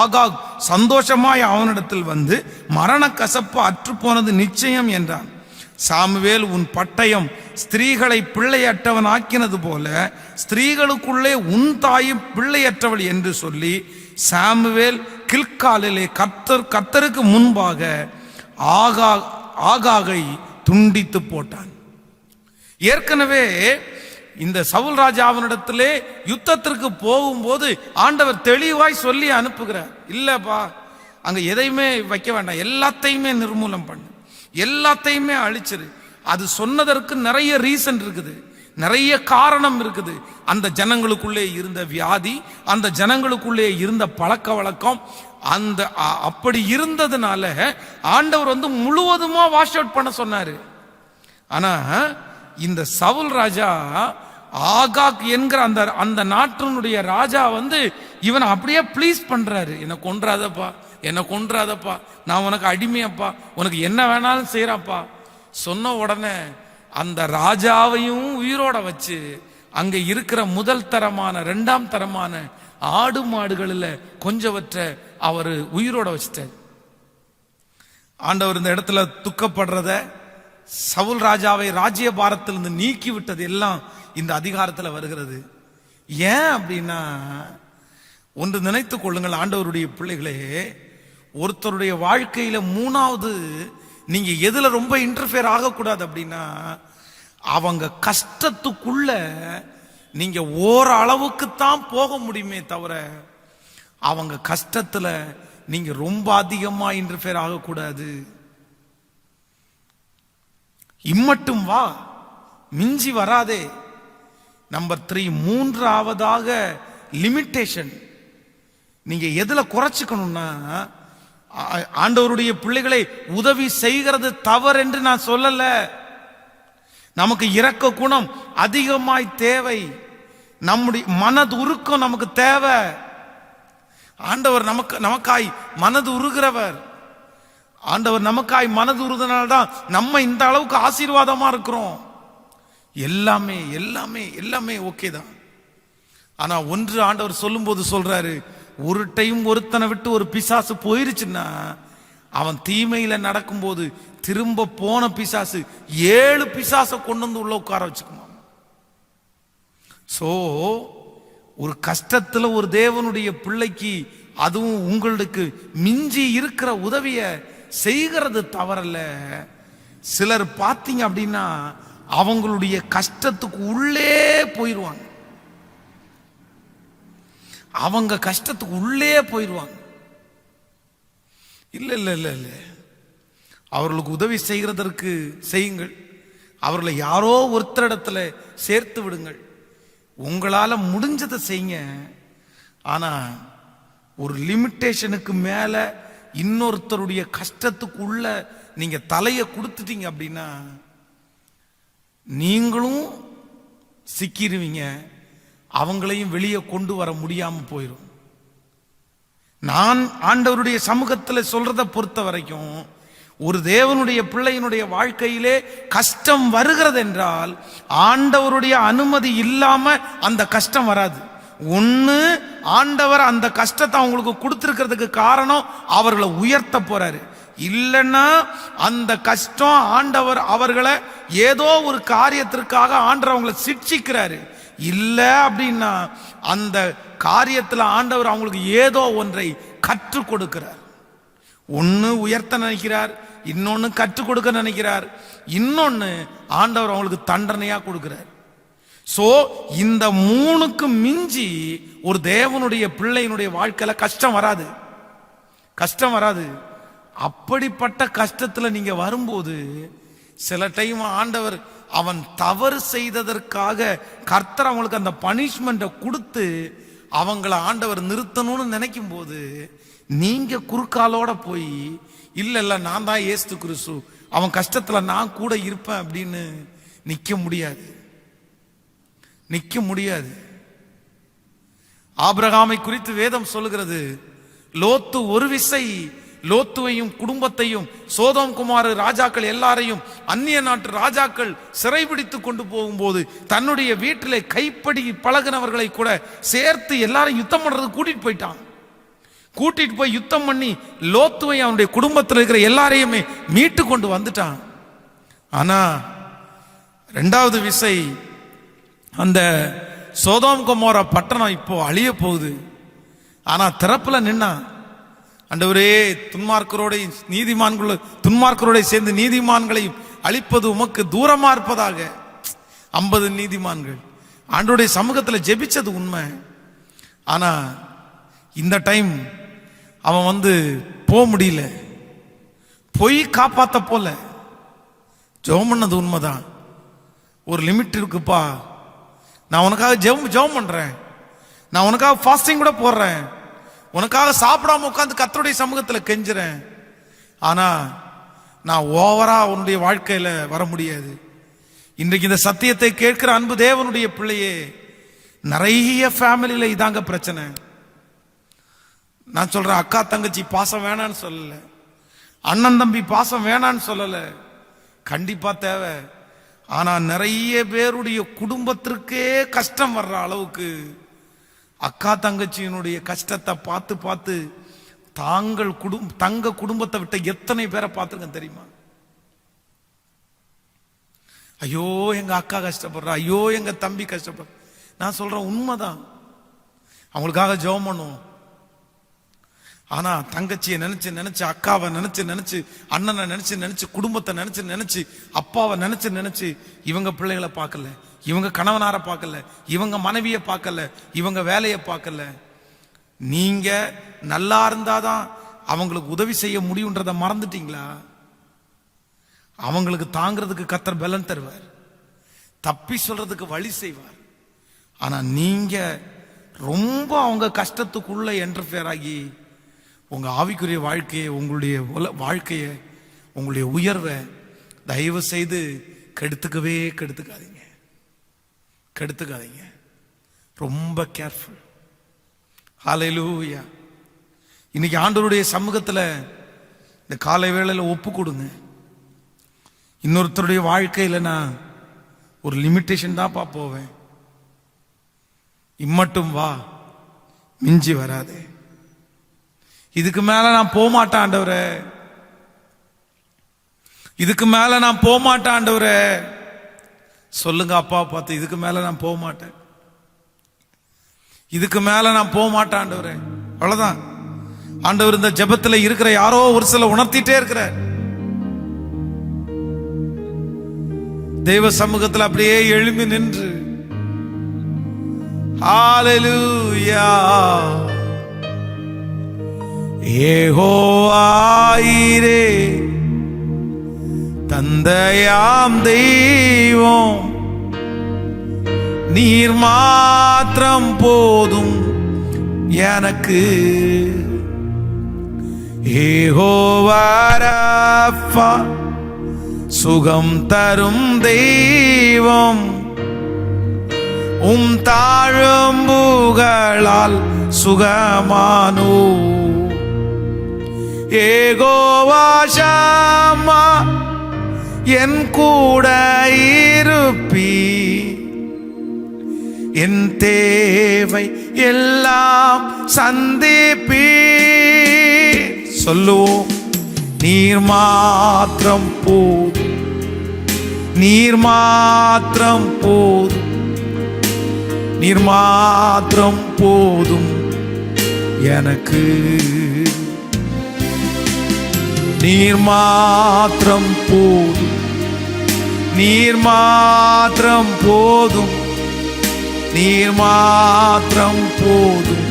ஆகாக் சந்தோஷமாய் அவனிடத்தில் வந்து மரண கசப்பு அற்று போனது நிச்சயம் என்றான். சாமுவேல், உன் பட்டயம் ஸ்திரீகளை பிள்ளையற்றவன் ஆக்கினது போல ஸ்திரீகளுக்குள்ளே உன் தாயும் பிள்ளையற்றவள் என்று சொல்லி சாமுவேல் கில்காலிலே கர்த்தருக்கு முன்பாக ஆகாகை துண்டித்து போட்டான். ஏற்கனவே இந்த சவுல் ராஜாவினிடத்திலே யுத்தத்திற்கு போகும்போது ஆண்டவர் தெளிவாய் சொல்லி அனுப்புகிறார், இல்லப்பா அங்க எதையுமே வைக்க வேண்டாம், எல்லாத்தையுமே நிர்மூலம் பண்ணு, எல்லாத்தையுமே அழிச்சிரு. அது சொன்னதற்கு நிறைய ரீசன் இருக்குது, நிறைய காரணம் இருக்குது. அந்த ஜனங்களுக்குள்ளே இருந்த வியாதி, அந்த ஜனங்களுக்குள்ளே இருந்த பழக்க வழக்கம், அந்த அப்படி இருந்ததுனால ஆண்டவர் முழுவதுமா வாஷ் அவுட் பண்ண சொன்னாரு. ஆனா இந்த சவுல் ராஜா ஆகாக் என்கிற அந்த நாட்டினுடைய ராஜா இவனை அப்படியே ப்ளீஸ் பண்றாரு. என்னை கொன்றாதப்பா, என்னை கொன்றாதப்பா, நான் உனக்கு அடிமையப்பா, உனக்கு என்ன வேணாலும் செய்யறாப்பா சொன்ன உடனே அந்த ராஜாவையும் உயிரோட வச்சு அங்க இருக்கிற முதல் தரமான 2ஆம் தரமான ஆடு மாடுகளில் கொஞ்சவற்றை அவர் உயிரோட வச்சிட்டார். ஆண்டவர் இந்த இடத்துல துக்கப்படுறத, சவுல் ராஜாவை ராஜ்ய பாரத்திலிருந்து நீக்கி விட்டது எல்லாம் இந்த அதிகாரத்தில் வருகிறது. ஏன் அப்படின்னா, ஒன்று நினைத்துக் கொள்ளுங்கள் ஆண்டவருடைய பிள்ளைகளே, ஒருத்தருடைய வாழ்க்கையில மூணாவது நீங்க எதுல ரொம்ப இன்டர்ஃபியர் ஆகக்கூடாது அப்படின்னா, அவங்க கஷ்டத்துக்குள்ள நீங்க ஓரளவுக்கு தான் போக முடியுமே தவிர அவங்க கஷ்டத்துல நீங்க ரொம்ப அதிகமா இன்டர்ஃபியர் ஆகக்கூடாது. இம்மட்டும் வா, மிஞ்சி வராதே. நம்பர் 3, மூன்றாவதாக லிமிட்டேஷன். நீங்க எதுல குறைச்சுக்கணும்னா, ஆண்டவருடைய பிள்ளைகளை உதவி செய்கிறது தவறு என்று நான் சொல்லல. நமக்கு இரக்க குணம் அதிகமாய் தேவை. நம்முடைய மனது உருக்கம் நமக்கு தேவை. ஆண்டவர் நமக்காய் மனது உருகிறவர். ஆண்டவர் நமக்காய் மனது உருதுனால்தான் நம்ம இந்த அளவுக்கு ஆசீர்வாதமா இருக்கிறோம். எல்லாமே எல்லாமே எல்லாமே ஓகே தான். ஆனா ஒன்று ஆண்டவர் சொல்லும் போது சொல்றாரு, ஒரு டைம் ஒருத்தனை விட்டு ஒரு பிசாசு போயிருச்சுன்னா அவன் தீமையில நடக்கும்போது திரும்ப போன பிசாசு 7 பிசாசை கொண்டு வந்து உள்ள உட்கார வச்சுக்குமா. சோ ஒரு கஷ்டத்துல ஒரு தேவனுடைய பிள்ளைக்கு, அதுவும் உங்களுக்கு மிஞ்சி இருக்கிற உதவிய செய்கிறது தவறல்ல. சிலர் பார்த்தீங்க அப்படின்னா அவங்களுடைய கஷ்டத்துக்கு உள்ளே போயிருவாங்க. அவங்க கஷ்டத்துக்கு உள்ளே போயிருவாங்க. இல்ல இல்ல இல்ல இல்ல, அவர்களுக்கு உதவி செய்கிறதற்கு செய்யுங்கள். அவர்களை யாரோ ஒருத்தரிடத்துல சேர்த்து விடுங்கள். உங்களால முடிஞ்சதை செய்யுங்க. ஆனா ஒரு லிமிட்டேஷனுக்கு மேல இன்னொருத்தருடைய கஷ்டத்துக்கு உள்ள நீங்க தலைய கொடுத்துட்டீங்க அப்படின்னா நீங்களும் சிக்கிருவீங்க, அவங்களையும் வெளியே கொண்டு வர முடியாம போயிடும். நான் ஆண்டவருடைய சமூகத்தில் சொல்றதை பொறுத்த வரைக்கும், ஒரு தேவனுடைய பிள்ளையினுடைய வாழ்க்கையிலே கஷ்டம் வருகிறது என்றால் ஆண்டவருடைய அனுமதி இல்லாம அந்த கஷ்டம் வராது. ஒண்ணு, ஆண்டவர் அந்த கஷ்டத்தை அவங்களுக்கு கொடுத்திருக்கிறதுக்கு காரணம் அவர்களை உயர்த்த போறாரு. இல்லைன்னா அந்த கஷ்டம் ஆண்டவர் அவர்களை ஏதோ ஒரு காரியத்திற்காக ஆண்டவர் அவங்களை சிட்சிக்கிறாரு. இல்ல அப்படின்னா அந்த காரியத்துல ஆண்டவர் அவங்களுக்கு ஏதோ ஒன்றை கற்றுக் கொடுக்கிறார். ஒன்னு உயர்த்த நினைக்கிறார், இன்னொன்னு கற்றுக் கொடுக்க நினைக்கிறார், இன்னொன்னு ஆண்டவர் அவங்களுக்கு தண்டனையா கொடுக்கிறார். சோ இந்த 3க்கு மிஞ்சி ஒரு தேவனுடைய பிள்ளையினுடைய வாழ்க்கையில கஷ்டம் வராது, கஷ்டம் வராது. அப்படிப்பட்ட கஷ்டத்துல நீங்க வரும்போது சில டைம் ஆண்டவர் அவன் தவறு செய்ததற்காக கர்த்தர் அவங்களுக்கு அந்த பனிஷ்மெண்ட்டை கொடுத்து அவங்கள ஆண்டவர் நிறுத்தணும்னு நினைக்கும் போது நீங்க குறுக்காலோட போய் இல்ல இல்ல நான் தான் இயேசு கிறிஸ்து, அவன் கஷ்டத்துல நான் கூட இருப்பேன் அப்படின்னு நிக்க முடியாது, நிக்க முடியாது. ஆபிரகாமை குறித்து வேதம் சொல்லுகிறது, லோத்து ஒரு விசை லோத்துவையும் குடும்பத்தையும் சோதோம் குமார ராஜாக்கள் எல்லாரையும் அந்நிய நாட்டு ராஜாக்கள் சிறைபிடித்து கொண்டு போகும்போது தன்னுடைய வீட்டிலே கைப்படி பழகினவர்களை கூட சேர்த்து எல்லாரும் யுத்தம் பண்றது கூட்டிட்டு போயிட்டான். கூட்டிட்டு போய் யுத்தம் பண்ணி லோத்துவை அவனுடைய குடும்பத்தில் இருக்கிற எல்லாரையுமே மீட்டு கொண்டு வந்துட்டான். ஆனா 2வது விசை அந்த சோதோம் குமார பட்டணம் இப்போ அழிய போகுது. ஆனா திறப்புல நின்னா, ஆண்டவரே துன்மார்க்கரோட துன்மார்க்கரோட சேர்ந்து நீதிமான்களையும் அழிப்பது உமக்கு தூரமா இருப்பதாக. 50 நீதிமான்கள் ஆண்டவருடைய சமூகத்தில் ஜெபிச்சது உண்மை. ஆனா இந்த டைம் அவன் வந்து போக முடியல, போய் காப்பாத்த போல. ஜெபம் பண்ணது உண்மைதான், ஒரு லிமிட் இருக்குப்பா. நான் உனக்காக ஜெபம் பண்றேன், நான் உனக்காக ஃபாஸ்டிங் கூட போடுறேன், உனக்காக சாப்பிடாம உட்காந்து கர்த்தருடைய சமூகத்தில் கெஞ்சுறேன். ஆனா நான் ஓவரா உன்னுடைய வாழ்க்கையில வர முடியாது. இன்றைக்கு இந்த சத்தியத்தை கேட்கிற அன்பு தேவனுடைய பிள்ளையே, நிறைய ஃபேமிலியில இதாங்க பிரச்சனை. நான் சொல்றேன், அக்கா தங்கச்சி பாசம் வேணான்னு சொல்லல, அண்ணன் தம்பி பாசம் வேணான்னு சொல்லல, கண்டிப்பா தேவை. ஆனா நிறைய பேருடைய குடும்பத்திற்கே கஷ்டம் வர்ற அளவுக்கு அக்கா தங்கச்சியினுடைய கஷ்டத்தை பார்த்து பார்த்து தங்க குடும்பத்தை விட்ட எத்தனை பேரை பார்த்துருக்கேன் தெரியுமா? ஐயோ எங்க அக்கா கஷ்டப்படுறா, ஐயோ எங்க தம்பி கஷ்டப்படுற. நான் சொல்றேன் உண்மைதான். அவங்களுக்காக ஜெபம் பண்ணுவோம். ஆனா தங்கச்சியை நினைச்சு நினைச்சு, அக்காவை நினைச்சு நினைச்சு, அண்ணனை நினைச்சு நினைச்சு, குடும்பத்தை நினைச்சு நினைச்சு, அப்பாவை நினைச்சு நினைச்சு, இவங்க பிள்ளைகளை பார்க்கல, இவங்க கணவனார பார்க்கல, இவங்க மனைவியை பார்க்கல, இவங்க வேலையை பார்க்கல. நீங்க நல்லா இருந்தாதான் அவங்களுக்கு உதவி செய்ய முடியுன்றத மறந்துட்டீங்களா? அவங்களுக்கு தாங்கிறதுக்கு கர்த்தர் பலன் தருவார், தப்பி சொல்றதுக்கு வழி செய்வார். ஆனா நீங்க ரொம்ப அவங்க கஷ்டத்துக்குள்ள என்டர்ஃபியர் ஆகி உங்க ஆவிக்குரிய வாழ்க்கையை, உங்களுடைய வாழ்க்கையை, உங்களுடைய உயர்வை தயவு செய்து கெடுத்துக்காதீங்க. ரொம்ப கேர்ஃபுல். ஹல்லேலூயா. இன்னைக்கு ஆண்டவருடைய சமூகத்துல இந்த காலை வேளையில ஒப்பு கொடுங்க. இன்னொருத்தருடைய வாழ்க்கையில நான் ஒரு லிமிட்டேஷன் தான் போவேன். இம்மட்டும் வா, மிஞ்சி வராதே. இதுக்கு மேல நான் போக மாட்டேன் ஆண்டவரே, இதுக்கு மேல நான் போக மாட்டேன் ஆண்டவரே. சொல்லுங்க அப்பா பார்த்து, இதுக்கு மேல நான் போக மாட்டேன், இதுக்கு மேல நான் போக மாட்டேன் ஆண்டவரே. அவ்வளவுதான். ஆண்டவர் இந்த ஜெபத்துல இருக்கிற யாரோ ஒரு சில உணர்த்திட்டே இருக்கிற தெய்வ சமூகத்தில் அப்படியே எழும்பி நின்று ஹல்லேலூயா. யெகோவாயிரே தந்தையாம் தெய்வம், நீர் மாத்திரம் போதும் எனக்கு. யெகோவா ராஃபா சுகம் தரும் தெய்வம், தாழம்புகளால் சுகமானோ. யெகோவா ஷம்மா என் கூட இருப்பி, என் தேவை எல்லாம் சந்திப்பி. சொல்லுவோம், நீர் மாத்திரம் போதும், நீர் மாத்திரம் போதும், நீர் மாத்திரம் போதும் எனக்கு. நீர் மாத்திரம் போதும், நீர் மாத்திரம் போதும், நீர் மாத்திரம் போதும்.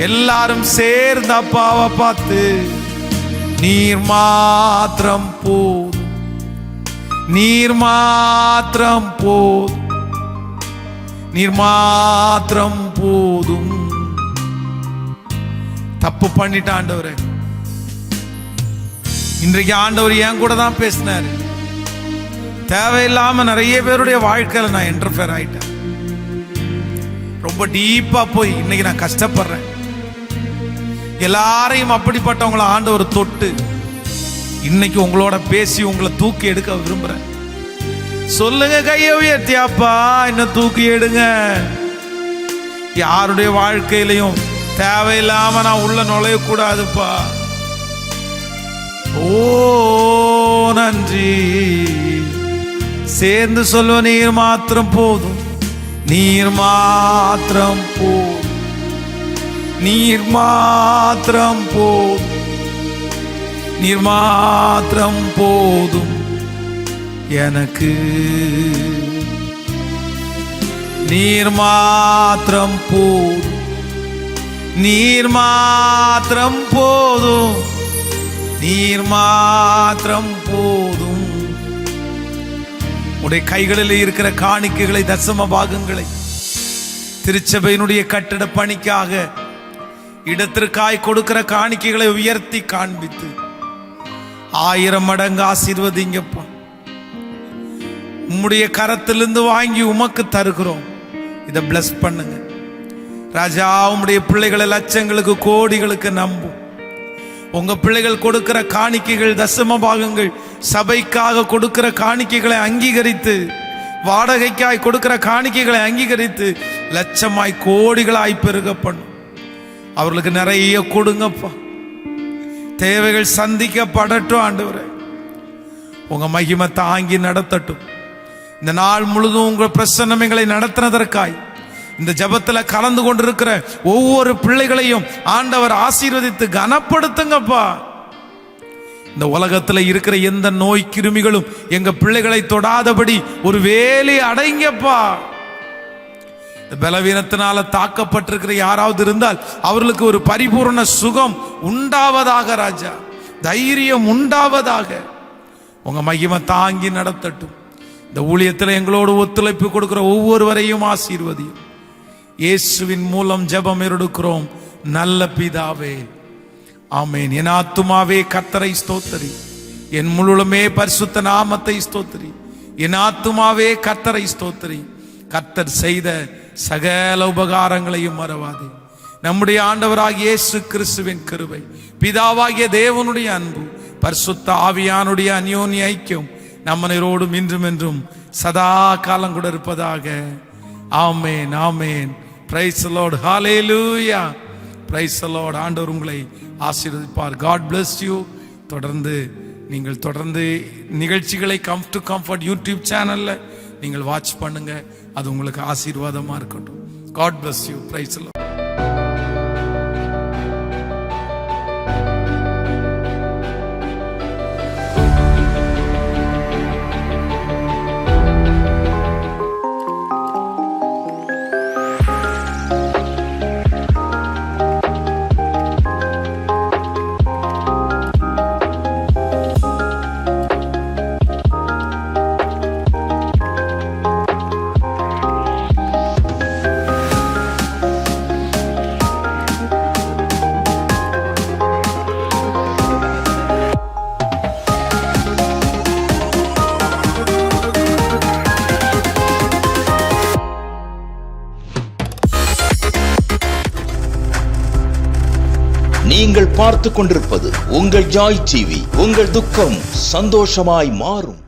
எல்லாரும் சேர்ந்த அப்பாவை பார்த்து, நீர் மாத்திரம் போதும், நீர் மாத்திரம் போதும், நீர் மாத்திரம் போதும். தப்பு பண்ணிட்ட ஆண்டவரே, இன்றைக்கு ஆண்டவர் என் கூட தான் பேசினாரு. தேவையில்லாம நிறைய பேருடைய வாழ்க்கையில நான் இன்டர்ஃபியர் ஆயிட்டேன். ரொம்ப டீப்பா போய் இன்னைக்கு நான் கஷ்டப்படுறேன். எல்லாரையும் அப்படிப்பட்டவங்களை ஆண்டவர் தொட்டு இன்னைக்கு உங்களோட பேசி உங்களை தூக்கி எடுக்க விரும்புறேன். சொல்லுங்க, கையை உயர்த்தி, அப்பா என்ன தூக்கி எடுங்க. யாருடைய வாழ்க்கையிலையும் தேவையில்லாம நான் உள்ள நுழைய கூடாதுப்பா. ஓ நன்றி. சேர்ந்து சொல்லுவ, நீர் மாத்திரம் போதும், நீர் மாத்திரம் போதும், நீர் மாத்திரம் போதும், நீர் மாத்திரம் போதும் எனக்கு. நீர் மாத்திரம் போதும், நீர் மாத்திரம் போதும், நீர் மாத்திரம் போதும். உடைய கைகளில் இருக்கிற காணிக்கைகளை, தசம பாகங்களை திருச்சபையினுடைய கட்டிட பணிக்காக இடத்திற்காய் கொடுக்கிற காணிக்கைகளை உயர்த்தி காண்பித்து 1000 மடங்கு ஆசீர்வதிங்கப்பா. உம்முடைய கரத்திலிருந்து வாங்கி உமக்கு தருகிறோம். இதை பிளஸ் பண்ணுங்க ராஜா. உம்முடைய பிள்ளைகளை லட்சங்களுக்கு கோடிகளுக்கு நம்பும். உங்க பிள்ளைகள் கொடுக்கிற காணிக்கைகள், தசம பாகங்கள், சபைக்காக கொடுக்கிற காணிக்கைகளை அங்கீகரித்து, வாடகைக்காய் கொடுக்கிற காணிக்கைகளை அங்கீகரித்து லட்சமாய் கோடிகளாய் பெருக பண்ணும். அவர்களுக்கு நிறைய கொடுங்கப்பா. தேவைகள் சந்திக்கப்படட்டும் ஆண்டவரே. உங்க மகிமை தாங்கி நடத்தட்டும். இந்த நாள் முழுதும் உங்கள் பிரசன்னம் எங்களை நடத்தினதற்காய், இந்த ஜபத்தில் கலந்து கொண்டிருக்கிற ஒவ்வொரு பிள்ளைகளையும் ஆண்டவர் ஆசீர்வதித்து கனப்படுத்துங்கப்பா. இந்த உலகத்தில் இருக்கிற எந்த நோய் கிருமிகளும் எங்க பிள்ளைகளை தொடாதபடி ஒரு வேலி அடைங்கப்பா. பலவீனத்தினால தாக்கப்பட்டிருக்கிற யாராவது இருந்தால் அவர்களுக்கு ஒரு பரிபூர்ண சுகம் உண்டாவதாக ராஜா, தைரியம் உண்டாவதாக. உங்க மகிமை தாங்கி நடத்தட்டும். இந்த ஊழியத்தில் எங்களோடு ஒத்துழைப்பு கொடுக்கிற ஒவ்வொருவரையும் ஆசீர்வதியும். இயேசுவின் மூலம் ஜெபம் எடுக்கிறோம் நல்ல பிதாவே, ஆமென். என் ஆத்துமாவே கர்த்தரை ஸ்தோத்திரி, என் முழுமே பரிசுத்த நாமத்தை ஸ்தோத்திரி. என் ஆத்துமாவே கர்த்தரை ஸ்தோத்திரி, கர்த்தர் செய்த சகல உபகாரங்களையும் மறவாதே. நம்முடைய ஆண்டவராகிய இயேசு கிறிஸ்துவின் கிருபை, பிதாவாகிய தேவனுடைய அன்பு, பரிசுத்த ஆவியானுடைய அந்யோன்ய ஐக்கியம் நம்மனரோடும் இன்றும் என்றும் சதா காலம் கூட இருப்பதாக. Amen, amen. Praise the Lord, ஹalleluya. Praise the Lord. ஆண்டவர் உங்களை ஆசீர்வதிப்பார். God bless you. நீங்கள் தொடர்ந்து நிகழ்ச்சிகளை கம் டு கம்ஃபர்ட் யூடியூப் சேனல்ல நீங்கள் வாட்ச் பண்ணுங்க. அது உங்களுக்கு ஆசீர்வாதமா இருக்கட்டும். God bless you. Praise the Lord. நீங்கள் பார்த்துக் கொண்டிருப்பது உங்கள் ஜாய் டிவி. உங்கள் துக்கம் சந்தோஷமாய் மாறும்.